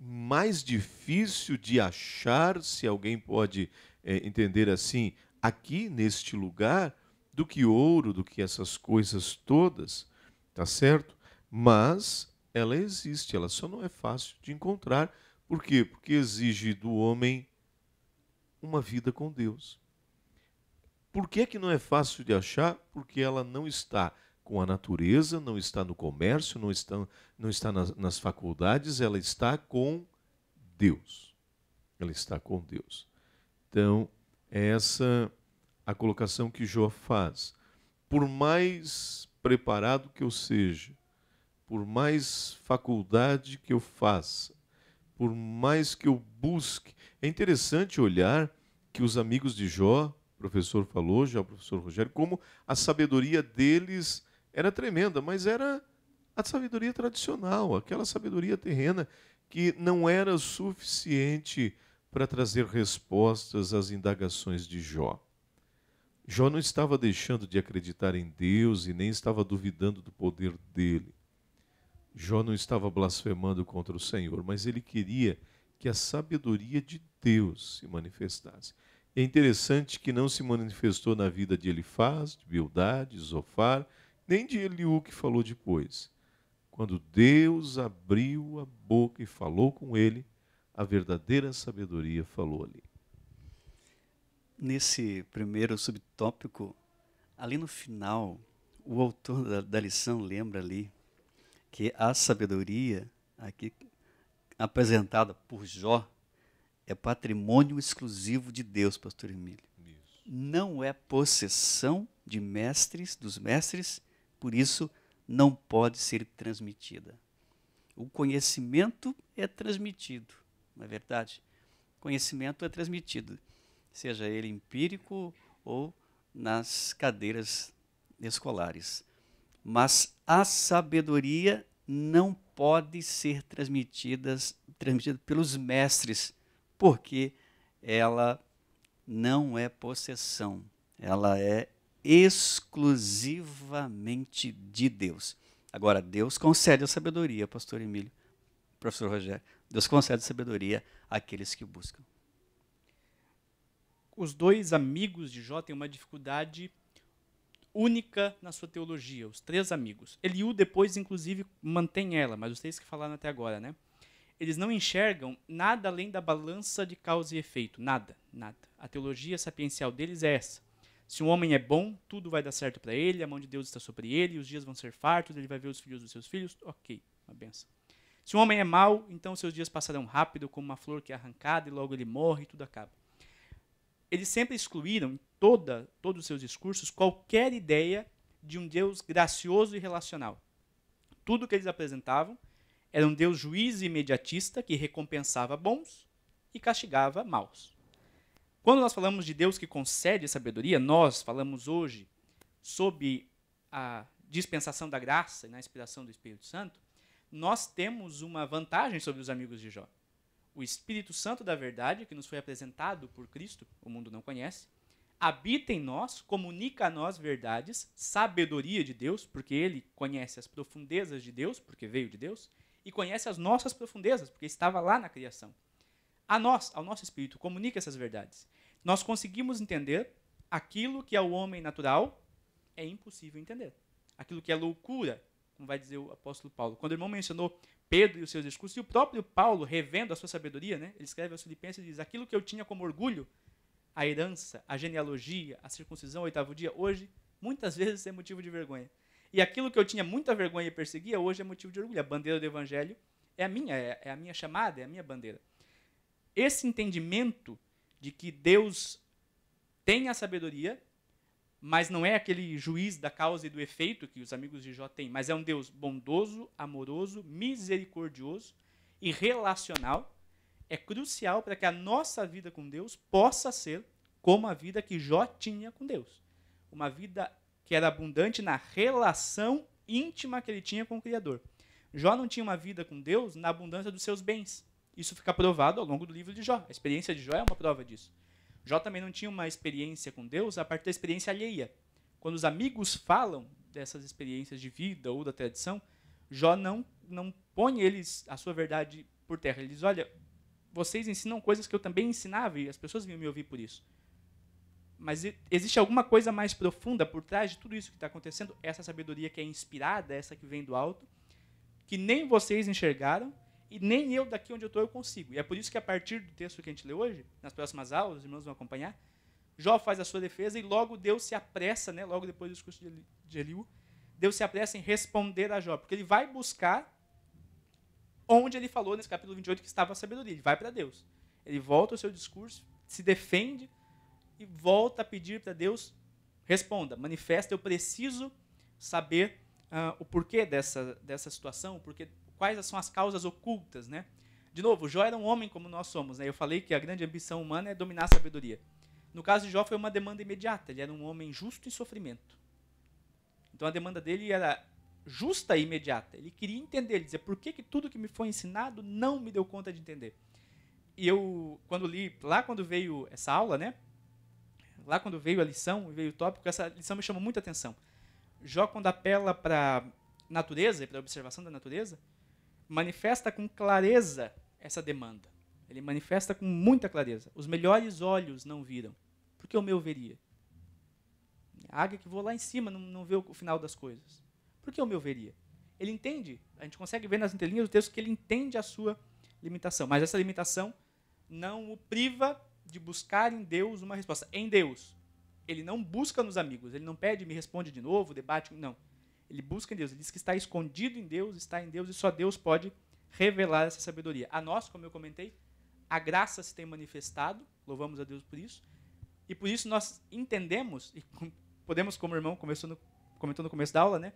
mais difícil de achar, se alguém pode entender assim, aqui neste lugar, do que ouro, do que essas coisas todas, tá certo? Mas ela existe, ela só não é fácil de encontrar. Por quê? Porque exige do homem uma vida com Deus. Por que não é fácil de achar? Porque ela não está com a natureza, não está no comércio, não está nas faculdades, ela está com Deus. Ela está com Deus. Então, é essa a colocação que Jó faz. Por mais preparado que eu seja, por mais faculdade que eu faça, por mais que eu busque, é interessante olhar que os amigos de Jó, o professor falou, já o professor Rogério, como a sabedoria deles era tremenda, mas era a sabedoria tradicional, aquela sabedoria terrena que não era suficiente para trazer respostas às indagações de Jó. Jó não estava deixando de acreditar em Deus e nem estava duvidando do poder dele. Jó não estava blasfemando contra o Senhor, mas ele queria que a sabedoria de Deus se manifestasse. É interessante que não se manifestou na vida de Elifaz, de Bildade, de Zofar, nem de Eliú, que falou depois. Quando Deus abriu a boca e falou com ele, a verdadeira sabedoria falou ali. Nesse primeiro subtópico, ali no final, o autor da lição lembra ali que a sabedoria aqui apresentada por Jó é patrimônio exclusivo de Deus, pastor Emílio. Isso. Não é possessão de mestres, dos mestres, por isso não pode ser transmitida. O conhecimento é transmitido, não é verdade? O conhecimento é transmitido, seja ele empírico ou nas cadeiras escolares. Mas a sabedoria não pode ser transmitida pelos mestres, porque ela não é possessão, ela é exclusivamente de Deus. Agora, Deus concede a sabedoria, pastor Emílio, professor Rogério, Deus concede a sabedoria àqueles que buscam. Os dois amigos de Jó têm uma dificuldade única na sua teologia, os três amigos. Eliú depois, inclusive, mantém ela, mas os três que falaram até agora, né? Eles não enxergam nada além da balança de causa e efeito, nada, nada. A teologia sapiencial deles é essa. Se um homem é bom, tudo vai dar certo para ele, a mão de Deus está sobre ele, os dias vão ser fartos, ele vai ver os filhos dos seus filhos, ok, uma benção. Se um homem é mau, então seus dias passarão rápido, como uma flor que é arrancada, e logo ele morre e tudo acaba. Eles sempre excluíram, em todos os seus discursos, qualquer ideia de um Deus gracioso e relacional. Tudo que eles apresentavam era um Deus juiz e imediatista que recompensava bons e castigava maus. Quando nós falamos de Deus que concede sabedoria, nós falamos hoje sob a dispensação da graça e na inspiração do Espírito Santo, nós temos uma vantagem sobre os amigos de Jó. O Espírito Santo da verdade, que nos foi apresentado por Cristo, o mundo não conhece, habita em nós, comunica a nós verdades, sabedoria de Deus, porque ele conhece as profundezas de Deus, porque veio de Deus, e conhece as nossas profundezas, porque estava lá na criação. A nós, ao nosso espírito, comunica essas verdades. Nós conseguimos entender aquilo que ao homem natural é impossível entender. Aquilo que é loucura, como vai dizer o apóstolo Paulo. Quando o irmão mencionou Pedro e os seus discursos, e o próprio Paulo, revendo a sua sabedoria, né, ele escreve aos Filipenses e diz, aquilo que eu tinha como orgulho, a herança, a genealogia, a circuncisão, o 8º dia, hoje, muitas vezes é motivo de vergonha. E aquilo que eu tinha muita vergonha e perseguia, hoje é motivo de orgulho. A bandeira do Evangelho é a minha chamada, é a minha bandeira. Esse entendimento de que Deus tem a sabedoria, mas não é aquele juiz da causa e do efeito que os amigos de Jó têm, mas é um Deus bondoso, amoroso, misericordioso e relacional, é crucial para que a nossa vida com Deus possa ser como a vida que Jó tinha com Deus. Uma vida que era abundante na relação íntima que ele tinha com o Criador. Jó não tinha uma vida com Deus na abundância dos seus bens. Isso fica provado ao longo do livro de Jó. A experiência de Jó é uma prova disso. Jó também não tinha uma experiência com Deus a partir da experiência alheia. Quando os amigos falam dessas experiências de vida ou da tradição, Jó não põe eles, a sua verdade, por terra. Ele diz, olha, vocês ensinam coisas que eu também ensinava e as pessoas vinham me ouvir por isso. Mas existe alguma coisa mais profunda por trás de tudo isso que está acontecendo? Essa sabedoria que é inspirada, essa que vem do alto, que nem vocês enxergaram e nem eu daqui onde eu estou eu consigo. E é por isso que a partir do texto que a gente lê hoje, nas próximas aulas, os irmãos vão acompanhar, Jó faz a sua defesa e logo Deus se apressa, né, logo depois do discurso de Eliú, Deus se apressa em responder a Jó, porque ele vai buscar onde ele falou nesse capítulo 28 que estava a sabedoria. Ele vai para Deus. Ele volta ao seu discurso, se defende e volta a pedir para Deus, responda, manifesta, eu preciso saber o porquê dessa situação, quais são as causas ocultas, né? De novo, Jó era um homem como nós somos, né? Eu falei que a grande ambição humana é dominar a sabedoria. No caso de Jó foi uma demanda imediata, ele era um homem justo em sofrimento. Então a demanda dele era justa e imediata. Ele queria entender, ele dizia, por que tudo que me foi ensinado não me deu conta de entender? E eu, quando veio essa aula, né? Lá quando veio a lição, veio o tópico, essa lição me chamou muita atenção. Jó, quando apela para natureza e para a observação da natureza, manifesta com clareza essa demanda. Ele manifesta com muita clareza. Os melhores olhos não viram, porque o meu veria. A águia que voa lá em cima não vê o final das coisas, porque o meu veria. Ele entende, a gente consegue ver nas entrelinhas do texto que ele entende a sua limitação, mas essa limitação não o priva de buscar em Deus uma resposta. Em Deus. Ele não busca nos amigos, ele não pede, me responde de novo, debate, não. Ele busca em Deus, ele diz que está escondido em Deus, está em Deus e só Deus pode revelar essa sabedoria. A nós, como eu comentei, a graça se tem manifestado, louvamos a Deus por isso, e por isso nós entendemos, e podemos, como o irmão comentou no começo da aula, né,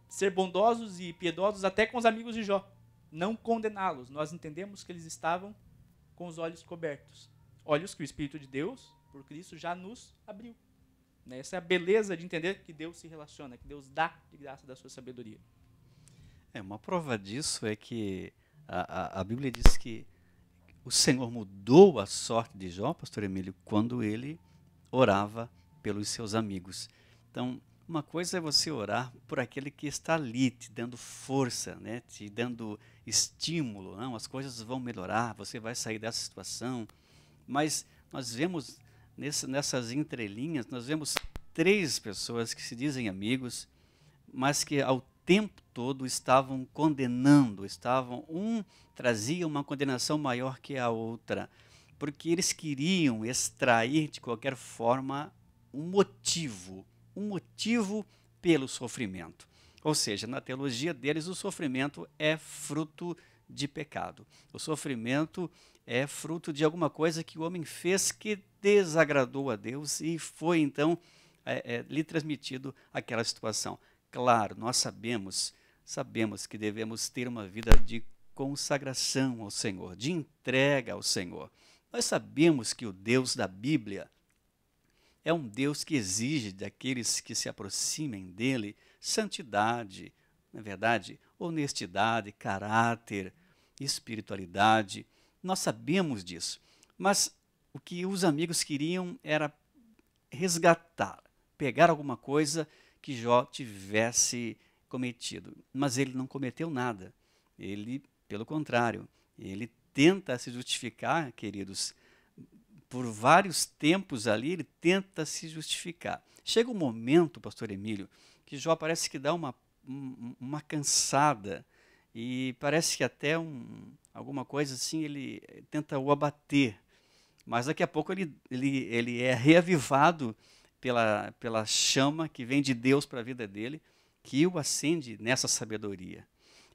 ser bondosos e piedosos até com os amigos de Jó, não condená-los. Nós entendemos que eles estavam com os olhos cobertos, olhos que o Espírito de Deus, por Cristo, já nos abriu. Essa é a beleza de entender que Deus se relaciona, que Deus dá de graça da sua sabedoria. Uma prova disso é que a Bíblia diz que o Senhor mudou a sorte de Jó, pastor Emílio, quando ele orava pelos seus amigos. Então, uma coisa é você orar por aquele que está ali, te dando força, né? Te dando estímulo, não? As coisas vão melhorar, você vai sair dessa situação. Mas nós vemos nessas entrelinhas, nós vemos 3 pessoas que se dizem amigos, mas que ao tempo todo estavam condenando, um trazia uma condenação maior que a outra, porque eles queriam extrair de qualquer forma um motivo pelo sofrimento. Ou seja, na teologia deles, o sofrimento é fruto de pecado. O sofrimento é fruto de alguma coisa que o homem fez que desagradou a Deus e foi, então, lhe transmitido aquela situação. Claro, nós sabemos que devemos ter uma vida de consagração ao Senhor, de entrega ao Senhor. Nós sabemos que o Deus da Bíblia é um Deus que exige daqueles que se aproximem dele santidade, na verdade, honestidade, caráter, espiritualidade. Nós sabemos disso. Mas o que os amigos queriam era resgatar, pegar alguma coisa que Jó tivesse cometido. Mas ele não cometeu nada. Ele, pelo contrário, ele tenta se justificar, queridos, por vários tempos ali, ele tenta se justificar. Chega um momento, pastor Emílio, que Jó parece que dá uma cansada e parece que até alguma coisa assim ele tenta o abater. Mas daqui a pouco ele é reavivado pela chama que vem de Deus para a vida dele, que o acende nessa sabedoria.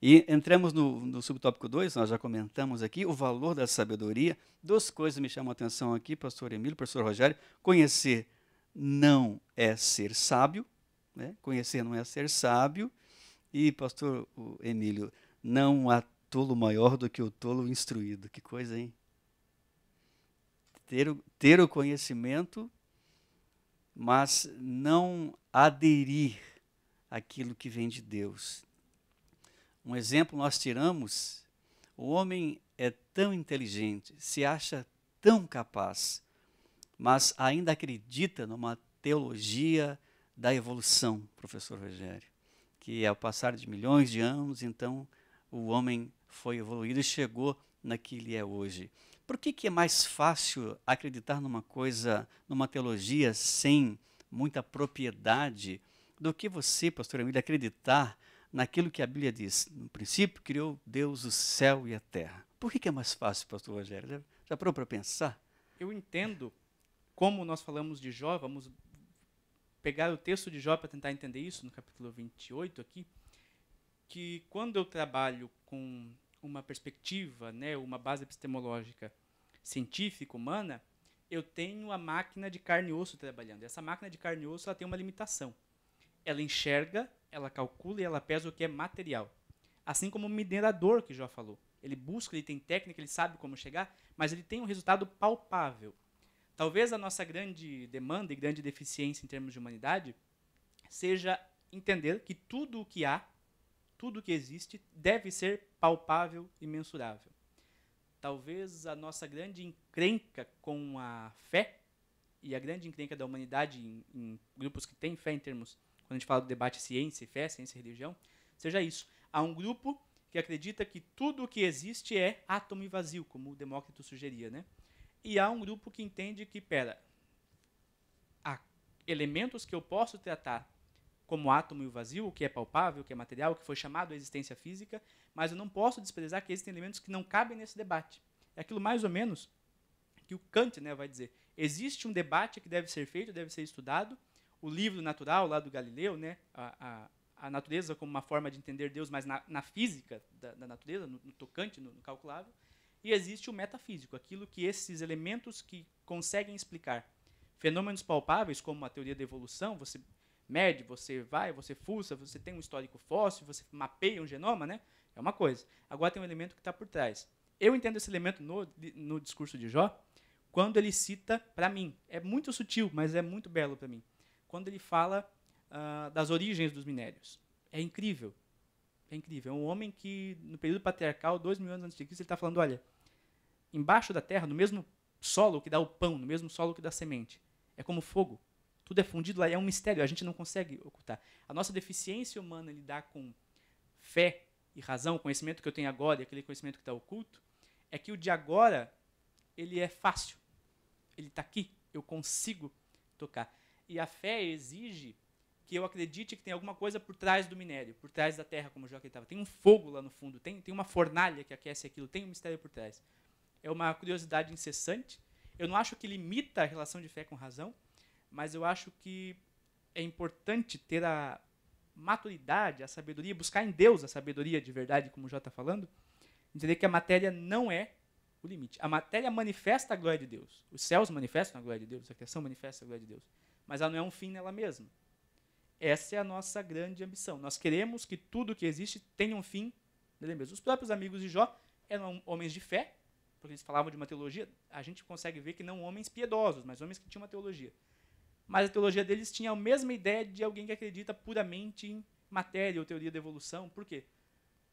E entramos no subtópico 2, nós já comentamos aqui, o valor da sabedoria. 2 coisas me chamam a atenção aqui, pastor Emílio, pastor Rogério. Conhecer não é ser sábio, né? Conhecer não é ser sábio. E, pastor Emílio, não há tolo maior do que o tolo instruído. Que coisa, hein? Ter o conhecimento, mas não aderir àquilo que vem de Deus. Um exemplo nós tiramos, o homem é tão inteligente, se acha tão capaz, mas ainda acredita numa teologia da evolução, professor Rogério, que ao passar de milhões de anos, então, o homem foi evoluído e chegou na que ele é hoje. Por que é mais fácil acreditar numa coisa, numa teologia sem muita propriedade, do que você, pastor Emílio, acreditar naquilo que a Bíblia diz? No princípio criou Deus o céu e a terra. Por que é mais fácil, pastor Rogério? Já parou para pensar? Eu entendo, como nós falamos de Jó, vamos pegar o texto de Jó para tentar entender isso, no capítulo 28 aqui, que quando eu trabalho com uma perspectiva, né, uma base epistemológica científica, humana, eu tenho a máquina de carne e osso trabalhando. Essa máquina de carne e osso ela tem uma limitação. Ela enxerga, ela calcula e ela pesa o que é material. Assim como o minerador que Jó falou. Ele busca, ele tem técnica, ele sabe como chegar, mas ele tem um resultado palpável. Talvez a nossa grande demanda e grande deficiência em termos de humanidade seja entender que tudo o que há, tudo o que existe, deve ser palpável e mensurável. Talvez a nossa grande encrenca com a fé e a grande encrenca da humanidade em grupos que têm fé em termos, quando a gente fala do debate ciência e fé, ciência e religião, seja isso. Há um grupo que acredita que tudo o que existe é átomo e vazio, como o Demócrito sugeria, né? E há um grupo que entende que, há elementos que eu posso tratar como átomo e o vazio, o que é palpável, o que é material, o que foi chamado a existência física, mas eu não posso desprezar que existem elementos que não cabem nesse debate. É aquilo mais ou menos que o Kant, né, vai dizer. Existe um debate que deve ser feito, deve ser estudado. O livro natural lá do Galileu, né, a natureza como uma forma de entender Deus, mas na física da natureza, no tocante, no calculável. E existe o metafísico, aquilo que esses elementos que conseguem explicar fenômenos palpáveis, como a teoria da evolução, você mede, você fuça, você tem um histórico fóssil, você mapeia um genoma, né? É uma coisa. Agora tem um elemento que está por trás. Eu entendo esse elemento no discurso de Jó, quando ele cita, para mim, é muito sutil, mas é muito belo para mim, quando ele fala das origens dos minérios. É incrível. É incrível. É um homem que, no período patriarcal, 2000 anos antes de Cristo, ele está falando, olha, embaixo da terra, no mesmo solo que dá o pão, no mesmo solo que dá a semente, é como fogo. Tudo é fundido lá, é um mistério, a gente não consegue ocultar. A nossa deficiência humana em lidar com fé e razão, o conhecimento que eu tenho agora e aquele conhecimento que está oculto, é que o de agora, ele é fácil. Ele está aqui, eu consigo tocar. E a fé exige que eu acredite que tem alguma coisa por trás do minério, por trás da terra, como o Joaquim estava. Tem um fogo lá no fundo, tem uma fornalha que aquece aquilo, tem um mistério por trás. É uma curiosidade incessante. Eu não acho que limita a relação de fé com razão, mas eu acho que é importante ter a maturidade, a sabedoria, buscar em Deus a sabedoria de verdade, como o Jó está falando, entender que a matéria não é o limite. A matéria manifesta a glória de Deus. Os céus manifestam a glória de Deus, a criação manifesta a glória de Deus. Mas ela não é um fim nela mesma. Essa é a nossa grande ambição. Nós queremos que tudo que existe tenha um fim nele mesmo. Os próprios amigos de Jó eram homens de fé, porque eles falavam de uma teologia. A gente consegue ver que não homens piedosos, mas homens que tinham uma teologia. Mas a teologia deles tinha a mesma ideia de alguém que acredita puramente em matéria ou teoria da evolução. Por quê?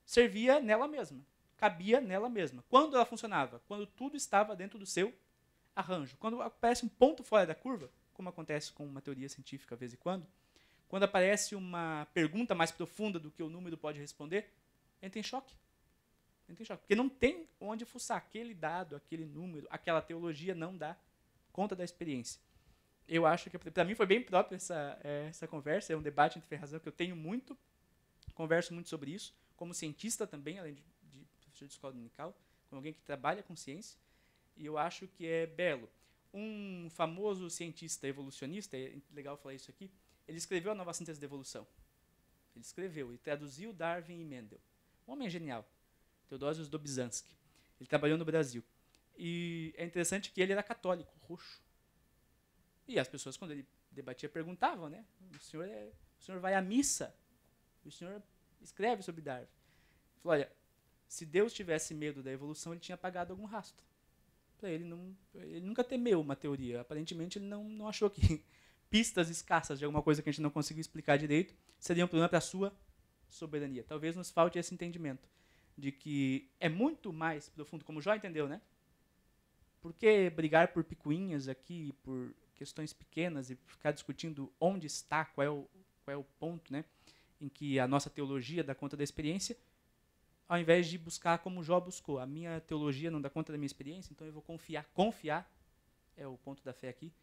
Servia nela mesma, cabia nela mesma. Quando ela funcionava? Quando tudo estava dentro do seu arranjo. Quando aparece um ponto fora da curva, como acontece com uma teoria científica de vez em quando aparece uma pergunta mais profunda do que o número pode responder, entra em choque. Entra em choque. Porque não tem onde fuçar. Aquele dado, aquele número, aquela teologia não dá conta da experiência. Eu acho que, para mim, foi bem própria essa conversa. É um debate entre fé e razão que eu tenho muito. Converso muito sobre isso. Como cientista também, além de professor de escola dominical, como alguém que trabalha com ciência. E eu acho que é belo. Um famoso cientista evolucionista, é legal falar isso aqui, ele escreveu a Nova Síntese da Evolução. Ele escreveu e traduziu Darwin e Mendel. Um homem genial. Teodosius Dobzhansky. Ele trabalhou no Brasil. E é interessante que ele era católico, roxo. E as pessoas, quando ele debatia, perguntavam, né? O senhor vai à missa? O senhor escreve sobre Darwin. Ele falou, olha, se Deus tivesse medo da evolução, ele tinha apagado algum rastro. Para ele nunca temeu uma teoria. Aparentemente, ele não achou que pistas escassas de alguma coisa que a gente não conseguiu explicar direito seria um problema para a sua soberania. Talvez nos falte esse entendimento de que é muito mais profundo, como o Jó entendeu, né? Por que brigar por picuinhas aqui, por questões pequenas e ficar discutindo onde está, qual é o ponto, né, em que a nossa teologia dá conta da experiência, ao invés de buscar como Jó buscou. A minha teologia não dá conta da minha experiência, então eu vou confiar. Confiar é o ponto da fé aqui.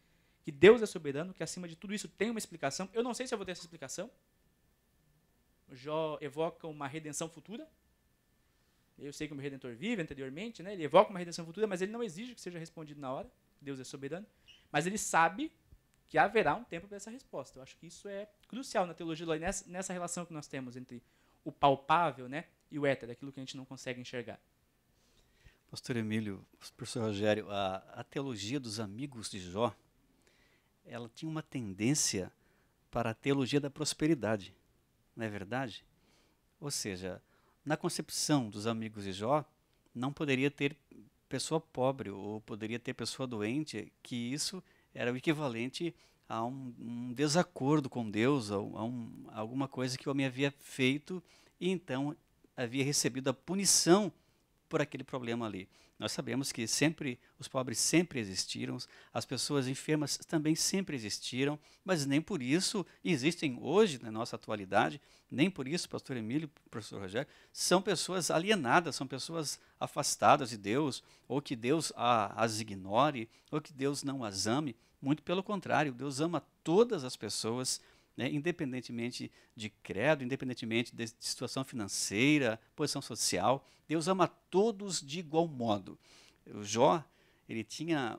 Que Deus é soberano, que acima de tudo isso tem uma explicação. Eu não sei se eu vou ter essa explicação. Jó evoca uma redenção futura. Eu sei que o meu Redentor vive anteriormente, né? Ele evoca uma redenção futura, mas ele não exige que seja respondido na hora. Deus é soberano. Mas ele sabe que haverá um tempo para essa resposta. Eu acho que isso é crucial na teologia, nessa relação que nós temos entre o palpável, né, e o éter, aquilo que a gente não consegue enxergar. Pastor Emílio, professor Rogério, a teologia dos amigos de Jó, ela tinha uma tendência para a teologia da prosperidade, não é verdade? Ou seja, na concepção dos amigos de Jó, não poderia ter pessoa pobre ou poderia ter pessoa doente, que isso era o equivalente a um desacordo com Deus, a alguma coisa que o homem havia feito e então havia recebido a punição por aquele problema ali. Nós sabemos que sempre os pobres sempre existiram, as pessoas enfermas também sempre existiram, mas nem por isso existem hoje na nossa atualidade, nem por isso, pastor Emílio, professor Rogério, são pessoas alienadas, são pessoas afastadas de Deus, ou que Deus as ignore, ou que Deus não as ame. Muito pelo contrário, Deus ama todas as pessoas, né, independentemente de credo, independentemente de situação financeira, posição social. Deus ama todos de igual modo. O Jó, ele tinha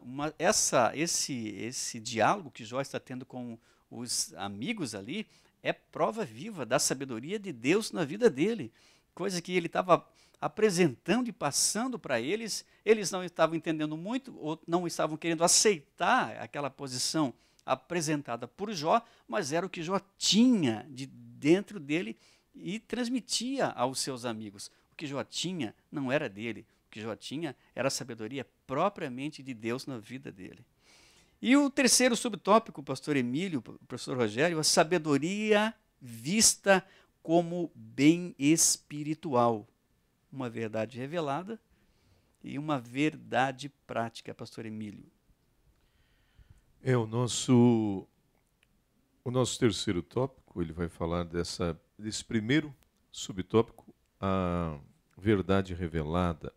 esse diálogo que Jó está tendo com os amigos ali, é prova viva da sabedoria de Deus na vida dele. Coisa que ele estava apresentando e passando para eles, eles não estavam entendendo muito, ou não estavam querendo aceitar aquela posição apresentada por Jó, mas era o que Jó tinha de dentro dele e transmitia aos seus amigos. O que Jó tinha não era dele, o que Jó tinha era a sabedoria propriamente de Deus na vida dele. E o terceiro subtópico, pastor Emílio, professor Rogério, a sabedoria vista como bem espiritual. Uma verdade revelada e uma verdade prática, pastor Emílio. O nosso terceiro tópico, ele vai falar desse primeiro subtópico, a verdade revelada.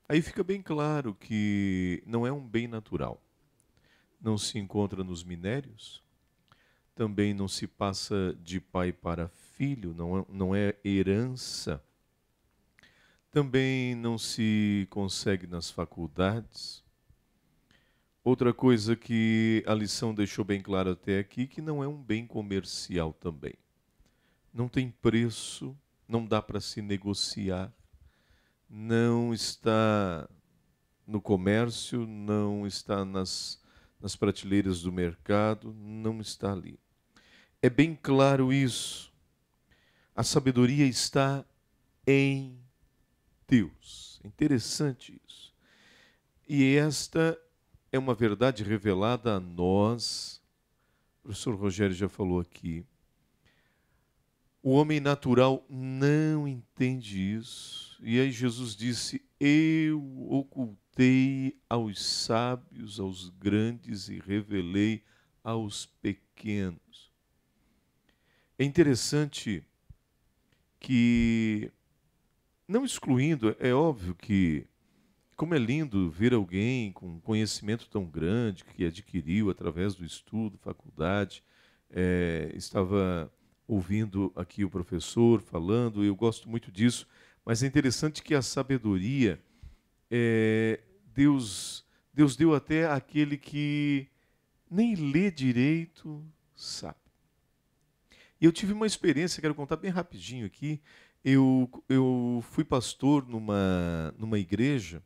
Aí fica bem claro que não é um bem natural. Não se encontra nos minérios, também não se passa de pai para filho, não é herança. Também não se consegue nas faculdades. Outra coisa que a lição deixou bem claro até aqui, que não é um bem comercial também. Não tem preço, não dá para se negociar, não está no comércio, não está nas prateleiras do mercado, não está ali. É bem claro isso. A sabedoria está em Deus. É interessante isso. E esta é uma verdade revelada a nós. O professor Rogério já falou aqui. O homem natural não entende isso. E aí Jesus disse: eu ocultei aos sábios, aos grandes e revelei aos pequenos. É interessante que, não excluindo, é óbvio que, como é lindo ver alguém com conhecimento tão grande que adquiriu através do estudo, faculdade. Estava ouvindo aqui o professor falando, eu gosto muito disso, mas é interessante que a sabedoria, Deus deu até àquele que nem lê direito, sabe. E eu tive uma experiência, quero contar bem rapidinho aqui. Eu fui pastor numa igreja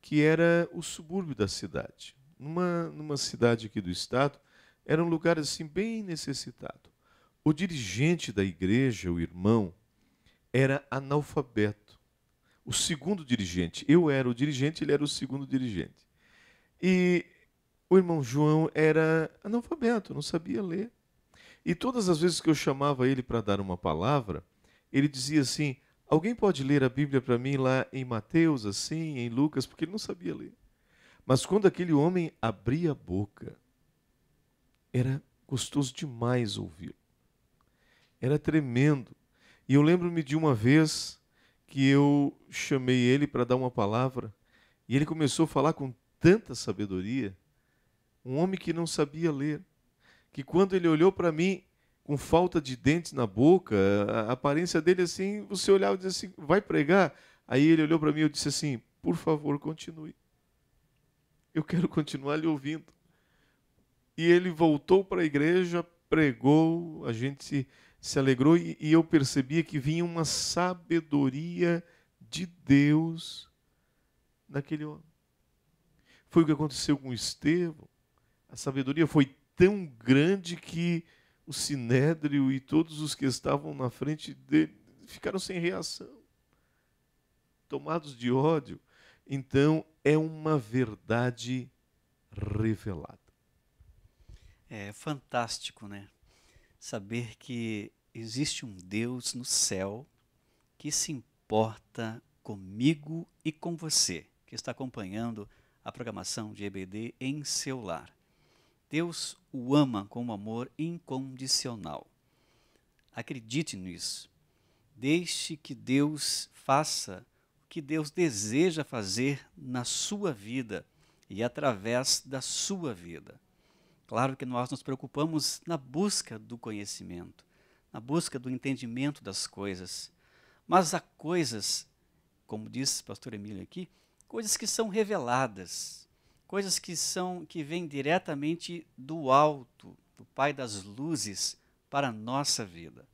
que era o subúrbio da cidade. Numa cidade aqui do estado, era um lugar assim bem necessitado. O dirigente da igreja, o irmão, era analfabeto. O segundo dirigente, eu era o dirigente, ele era o segundo dirigente. E o irmão João era analfabeto, não sabia ler. E todas as vezes que eu chamava ele para dar uma palavra, ele dizia assim: alguém pode ler a Bíblia para mim lá em Mateus, assim, em Lucas, porque ele não sabia ler. Mas quando aquele homem abria a boca, era gostoso demais ouvi-lo. Era tremendo. E eu lembro-me de uma vez que eu chamei ele para dar uma palavra, e ele começou a falar com tanta sabedoria, um homem que não sabia ler, que quando ele olhou para mim, com falta de dentes na boca, a aparência dele assim, você olhava e dizia assim: vai pregar? Aí ele olhou para mim e eu disse assim: por favor, continue. Eu quero continuar lhe ouvindo. E ele voltou para a igreja, pregou, a gente se alegrou e eu percebia que vinha uma sabedoria de Deus naquele homem. Foi o que aconteceu com Estevão. A sabedoria foi tão grande que o sinédrio e todos os que estavam na frente dele ficaram sem reação, tomados de ódio. Então, é uma verdade revelada. É fantástico, né? Saber que existe um Deus no céu que se importa comigo e com você. que está acompanhando a programação de EBD em seu lar. Deus o ama com um amor incondicional. Acredite nisso. Deixe que Deus faça o que Deus deseja fazer na sua vida e através da sua vida. Claro que nós nos preocupamos na busca do conhecimento, na busca do entendimento das coisas. Mas há coisas, como disse o pastor Emílio aqui, coisas que são reveladas, coisas que vêm diretamente do alto, do Pai das luzes, para a nossa vida.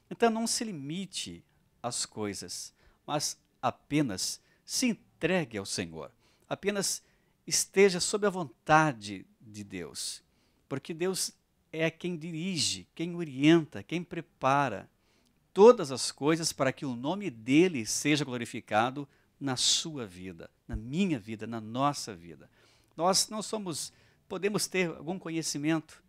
Então não se limite às coisas, mas apenas se entregue ao Senhor. Apenas esteja sob a vontade de Deus, porque Deus é quem dirige, quem orienta, quem prepara todas as coisas para que o nome dele seja glorificado na sua vida, na minha vida, na nossa vida. Nós não somos, podemos ter algum conhecimento,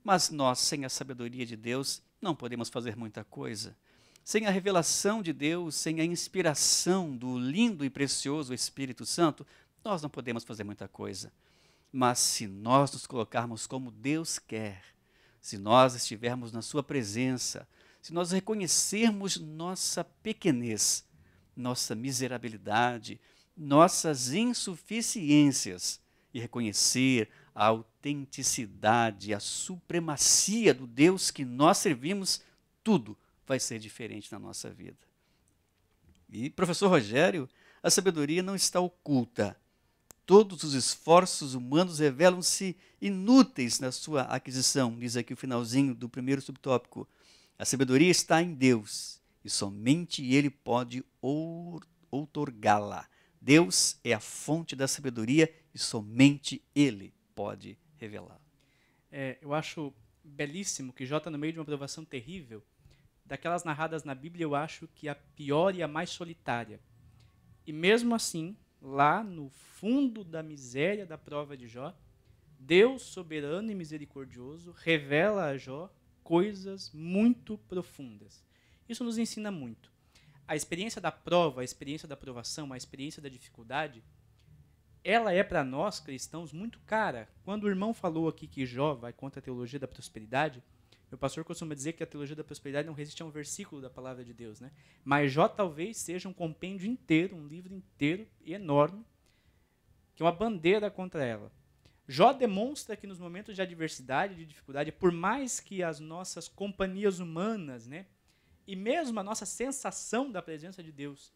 mas nós, sem a sabedoria de Deus, não podemos fazer muita coisa. Sem a revelação de Deus, sem a inspiração do lindo e precioso Espírito Santo, nós não podemos fazer muita coisa. Mas se nós nos colocarmos como Deus quer, se nós estivermos na sua presença, se nós reconhecermos nossa pequenez, nossa miserabilidade, nossas insuficiências e reconhecer a autenticidade, a supremacia do Deus que nós servimos, tudo vai ser diferente na nossa vida. E, professor Rogério, a sabedoria não está oculta. Todos os esforços humanos revelam-se inúteis na sua aquisição, diz aqui o finalzinho do primeiro subtópico. A sabedoria está em Deus e somente Ele pode outorgá-la. Deus é a fonte da sabedoria e somente Ele pode revelá-la. Eu acho belíssimo que Jó está no meio de uma provação terrível. Daquelas narradas na Bíblia, eu acho que a pior e a mais solitária. E mesmo assim, lá no fundo da miséria da prova de Jó, Deus, soberano e misericordioso, revela a Jó coisas muito profundas. Isso nos ensina muito. A experiência da prova, a experiência da provação, a experiência da dificuldade, ela é para nós cristãos muito cara. Quando o irmão falou aqui que Jó vai contra a teologia da prosperidade, meu pastor costuma dizer que a teologia da prosperidade não resiste a um versículo da palavra de Deus, né? Mas Jó talvez seja um compêndio inteiro, um livro inteiro e enorme, que é uma bandeira contra ela. Jó demonstra que nos momentos de adversidade, de dificuldade, por mais que as nossas companhias humanas, né, e mesmo a nossa sensação da presença de Deus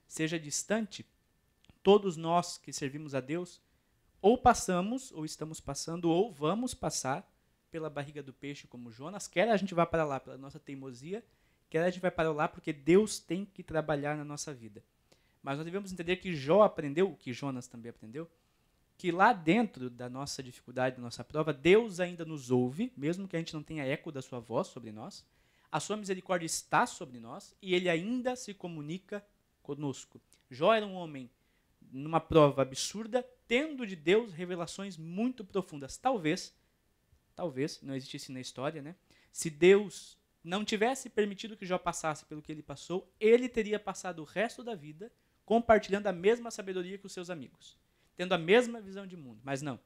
seja distante, todos nós que servimos a Deus, ou passamos, ou estamos passando, ou vamos passar pela barriga do peixe como Jonas, quer a gente vá para lá pela nossa teimosia, quer a gente vai para lá porque Deus tem que trabalhar na nossa vida. Mas nós devemos entender que Jó aprendeu, o que Jonas também aprendeu, que lá dentro da nossa dificuldade, da nossa prova, Deus ainda nos ouve, mesmo que a gente não tenha eco da sua voz sobre nós, a sua misericórdia está sobre nós e ele ainda se comunica conosco. Jó era um homem numa prova absurda, tendo de Deus revelações muito profundas. Talvez, não existisse na história, né? Se Deus não tivesse permitido que Jó passasse pelo que ele passou, ele teria passado o resto da vida compartilhando a mesma sabedoria que os seus amigos, tendo a mesma visão de mundo. Mas não.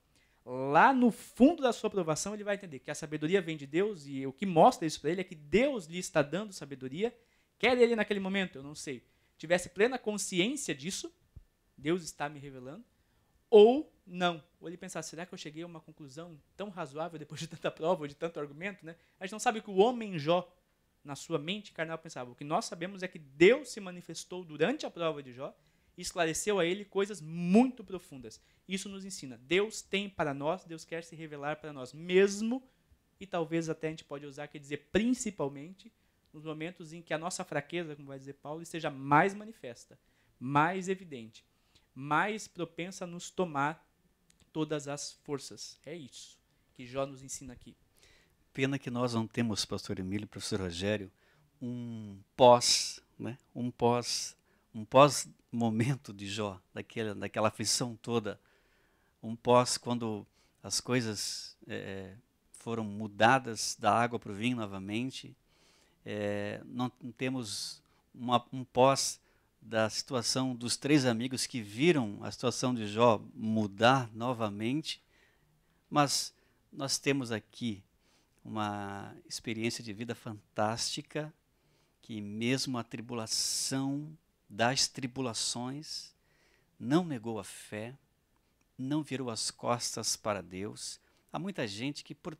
Lá no fundo da sua provação, ele vai entender que a sabedoria vem de Deus e o que mostra isso para ele é que Deus lhe está dando sabedoria, quer ele naquele momento, eu não sei, tivesse plena consciência disso, Deus está me revelando, ou não. Ou ele pensar, será que eu cheguei a uma conclusão tão razoável depois de tanta prova, ou de tanto argumento, né? A gente não sabe o que o homem Jó, na sua mente carnal, pensava. O que nós sabemos é que Deus se manifestou durante a prova de Jó e esclareceu a ele coisas muito profundas. Isso nos ensina. Deus tem para nós, Deus quer se revelar para nós mesmo, e talvez até a gente pode usar, quer dizer, principalmente, nos momentos em que a nossa fraqueza, como vai dizer Paulo, esteja mais manifesta, mais evidente, mais propensa a nos tomar todas as forças. É isso que Jó nos ensina aqui. Pena que nós não temos, pastor Emílio e professor Rogério, um pós, né? um pós-momento de Jó, daquela aflição toda, um pós quando as coisas foram mudadas da água para o vinho novamente, não temos um pós da situação dos 3 amigos que viram a situação de Jó mudar novamente, mas nós temos aqui uma experiência de vida fantástica, que mesmo a tribulação das tribulações, não negou a fé, não virou as costas para Deus. Há muita gente que por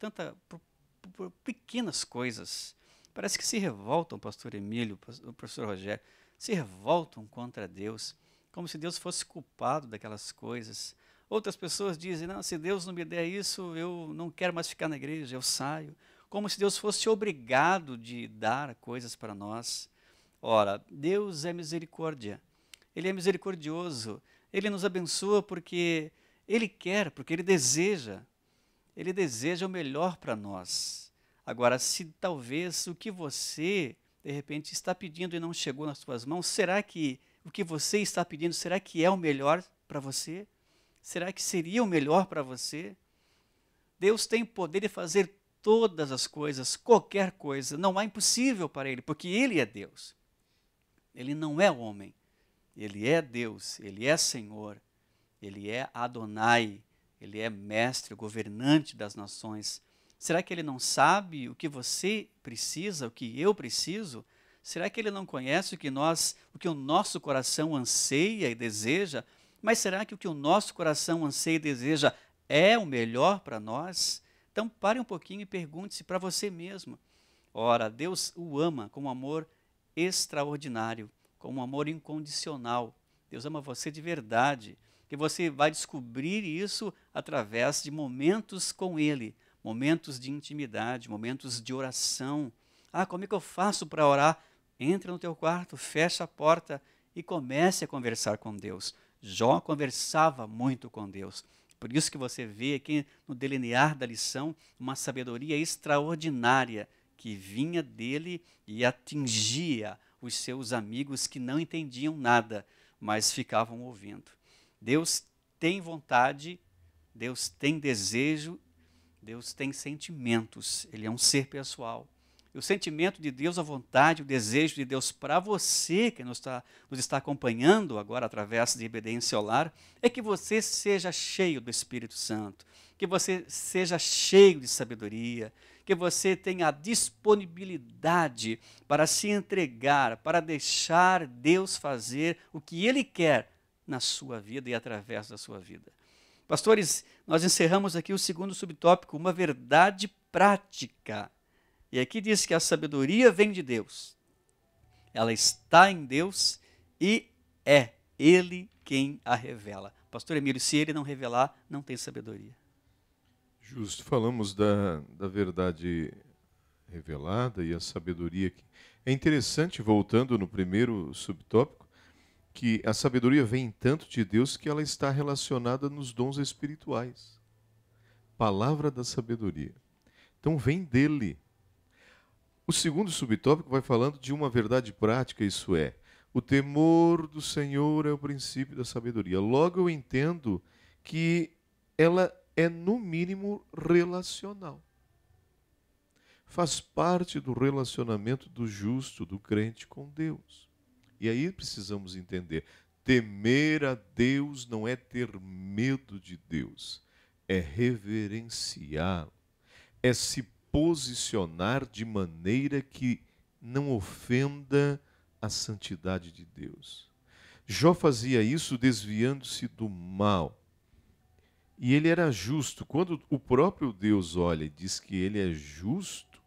pequenas coisas, parece que se revoltam, pastor Emílio, o professor Rogério, se revoltam contra Deus, como se Deus fosse culpado daquelas coisas. Outras pessoas dizem, não, se Deus não me der isso, eu não quero mais ficar na igreja, eu saio. Como se Deus fosse obrigado de dar coisas para nós. Ora, Deus é misericórdia, Ele é misericordioso, Ele nos abençoa porque Ele quer, porque Ele deseja o melhor para nós. Agora, se talvez o que você, de repente, está pedindo e não chegou nas suas mãos, será que o que você está pedindo, será que é o melhor para você? Será que seria o melhor para você? Deus tem o poder de fazer todas as coisas, qualquer coisa, não há impossível para Ele, porque Ele é Deus. Ele não é homem, Ele é Deus, Ele é Senhor, Ele é Adonai, Ele é mestre, governante das nações. Será que Ele não sabe o que você precisa, o que eu preciso? Será que Ele não conhece o que o nosso coração anseia e deseja? Mas será que o que o nosso coração anseia e deseja é o melhor para nós? Então pare um pouquinho e pergunte-se para você mesmo. Ora, Deus o ama com um amor extraordinário, com um amor incondicional. Deus ama você de verdade. E você vai descobrir isso através de momentos com Ele, momentos de intimidade, momentos de oração. Ah, como é que eu faço para orar? Entra no teu quarto, fecha a porta e comece a conversar com Deus. Jó conversava muito com Deus. Por isso que você vê aqui no delinear da lição uma sabedoria extraordinária que vinha dele e atingia os seus amigos que não entendiam nada, mas ficavam ouvindo. Deus tem vontade, Deus tem desejo, Deus tem sentimentos, Ele é um ser pessoal. E o sentimento de Deus, a vontade, o desejo de Deus para você, que nos está acompanhando agora através de IBD em Celular, é que você seja cheio do Espírito Santo, que você seja cheio de sabedoria, que você tenha a disponibilidade para se entregar, para deixar Deus fazer o que Ele quer na sua vida e através da sua vida. Pastores, nós encerramos aqui o segundo subtópico, uma verdade prática. E aqui diz que a sabedoria vem de Deus. Ela está em Deus e é Ele quem a revela. Pastor Emílio, se Ele não revelar, não tem sabedoria. Justo, falamos da verdade revelada e a sabedoria. É interessante, voltando no primeiro subtópico, que a sabedoria vem tanto de Deus que ela está relacionada nos dons espirituais. Palavra da sabedoria. Então vem dele. O segundo subtópico vai falando de uma verdade prática, isso é, o temor do Senhor é o princípio da sabedoria. Logo eu entendo que ela é, no mínimo, relacional. Faz parte do relacionamento do justo, do crente com Deus. E aí precisamos entender, temer a Deus não é ter medo de Deus, é reverenciá-lo, é se posicionar de maneira que não ofenda a santidade de Deus. Jó fazia isso desviando-se do mal. E ele era justo. Quando o próprio Deus olha e diz que ele é justo,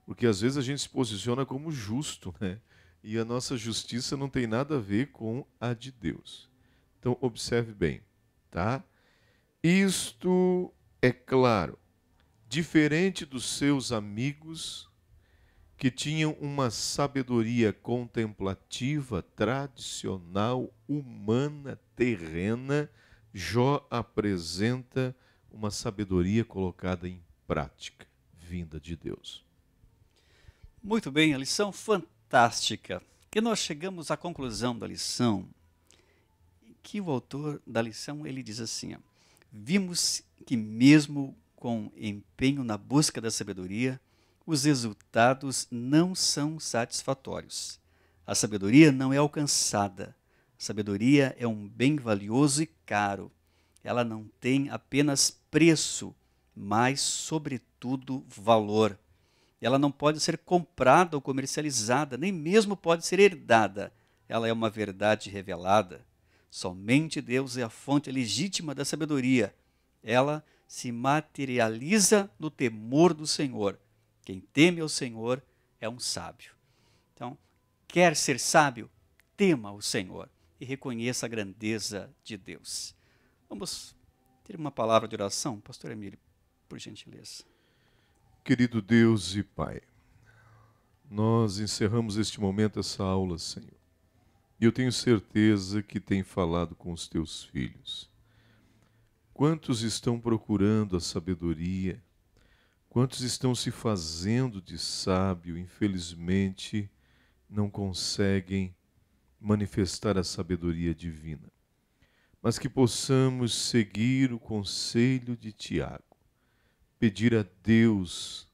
porque às vezes a gente se posiciona como justo, né? E a nossa justiça não tem nada a ver com a de Deus. Então, observe bem, tá? Isto é claro. Diferente dos seus amigos, que tinham uma sabedoria contemplativa, tradicional, humana, terrena, Jó apresenta uma sabedoria colocada em prática, vinda de Deus. Muito bem, a lição fantástica. Que nós chegamos à conclusão da lição, que o autor da lição ele diz assim, ó, vimos que mesmo com empenho na busca da sabedoria, os resultados não são satisfatórios. A sabedoria não é alcançada. A sabedoria é um bem valioso e caro. Ela não tem apenas preço, mas, sobretudo, valor. Ela não pode ser comprada ou comercializada, nem mesmo pode ser herdada. Ela é uma verdade revelada. Somente Deus é a fonte legítima da sabedoria. Ela se materializa no temor do Senhor. Quem teme ao Senhor é um sábio. Então, quer ser sábio? Tema o Senhor e reconheça a grandeza de Deus. Vamos ter uma palavra de oração? Pastor Emílio, por gentileza. Querido Deus e Pai, nós encerramos este momento, essa aula, Senhor. E eu tenho certeza que tem falado com os teus filhos. Quantos estão procurando a sabedoria? Quantos estão se fazendo de sábio? Infelizmente, não conseguem manifestar a sabedoria divina. Mas que possamos seguir o conselho de Tiago. Pedir a Deus,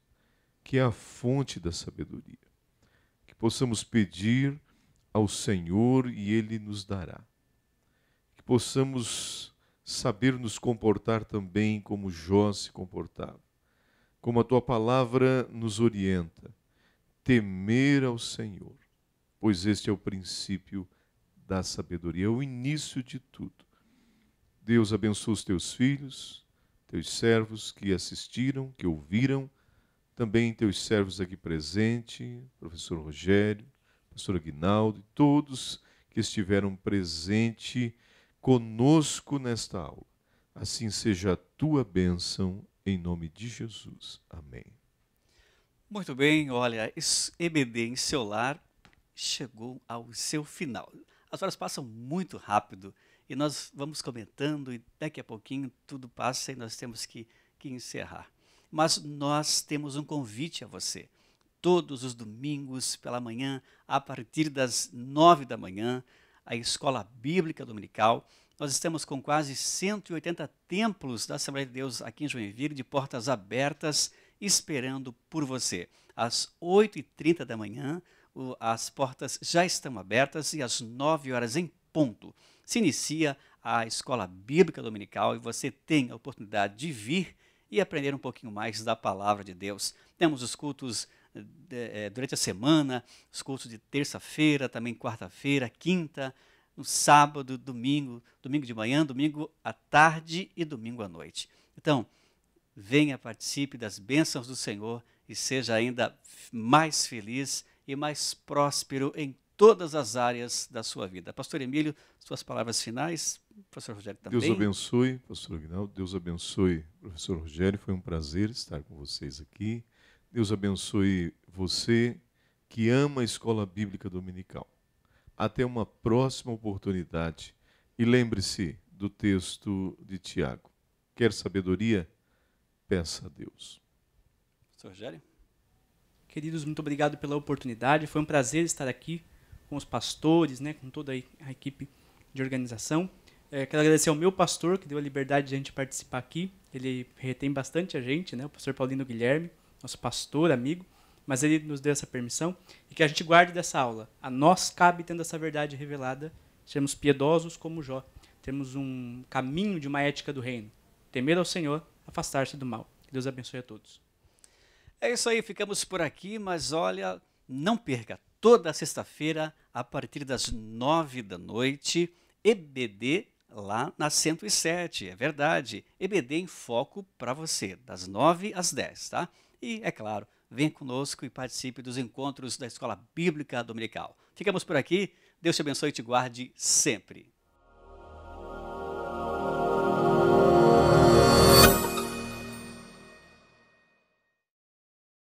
que é a fonte da sabedoria, que possamos pedir ao Senhor e Ele nos dará. Que possamos saber nos comportar também como Jó se comportava, como a Tua palavra nos orienta, temer ao Senhor, pois este é o princípio da sabedoria, é o início de tudo. Deus abençoe os Teus filhos, Teus servos que assistiram, que ouviram, também Teus servos aqui presentes, professor Rogério, pastor Aguinaldo, e todos que estiveram presentes conosco nesta aula. Assim seja a Tua bênção, em nome de Jesus. Amém. Muito bem, olha, esse EBD em seu lar chegou ao seu final. As horas passam muito rápido e nós vamos comentando e daqui a pouquinho tudo passa e nós temos que encerrar. Mas nós temos um convite a você. Todos os domingos pela manhã, a partir das 9 da manhã, a Escola Bíblica Dominical. Nós estamos com quase 180 templos da Assembleia de Deus aqui em Joinville, de portas abertas, esperando por você. Às 8h30 da manhã, as portas já estão abertas e às 9 horas em ponto se inicia a Escola Bíblica Dominical e você tem a oportunidade de vir e aprender um pouquinho mais da Palavra de Deus. Temos os cultos durante a semana, os cultos de terça-feira, também quarta-feira, quinta, no sábado, domingo de manhã, domingo à tarde e domingo à noite. Então, venha, participe das bênçãos do Senhor e seja ainda mais feliz e mais próspero em todas as áreas da sua vida. Pastor Emílio, suas palavras finais, professor Rogério também. Deus abençoe, pastor Aguinaldo, Deus abençoe, professor Rogério, foi um prazer estar com vocês aqui. Deus abençoe você que ama a Escola Bíblica Dominical. Até uma próxima oportunidade. E lembre-se do texto de Tiago. Quer sabedoria? Peça a Deus. Pastor Rogério. Queridos, muito obrigado pela oportunidade. Foi um prazer estar aqui com os pastores, com toda a equipe de organização. Quero agradecer ao meu pastor, que deu a liberdade de a gente participar aqui. Ele retém bastante a gente, o pastor Paulino Guilherme, nosso pastor, amigo, mas ele nos deu essa permissão e que a gente guarde dessa aula. A nós cabe, tendo essa verdade revelada, sermos piedosos como Jó. Temos um caminho de uma ética do reino. Temer ao Senhor, afastar-se do mal. Que Deus abençoe a todos. É isso aí, ficamos por aqui, mas olha, não perca, toda sexta-feira, a partir das 9 da noite, EBD lá na 107, é verdade, EBD em foco para você, das 9 às 10, tá? E, é claro, venha conosco e participe dos encontros da Escola Bíblica Dominical. Ficamos por aqui, Deus te abençoe e te guarde sempre.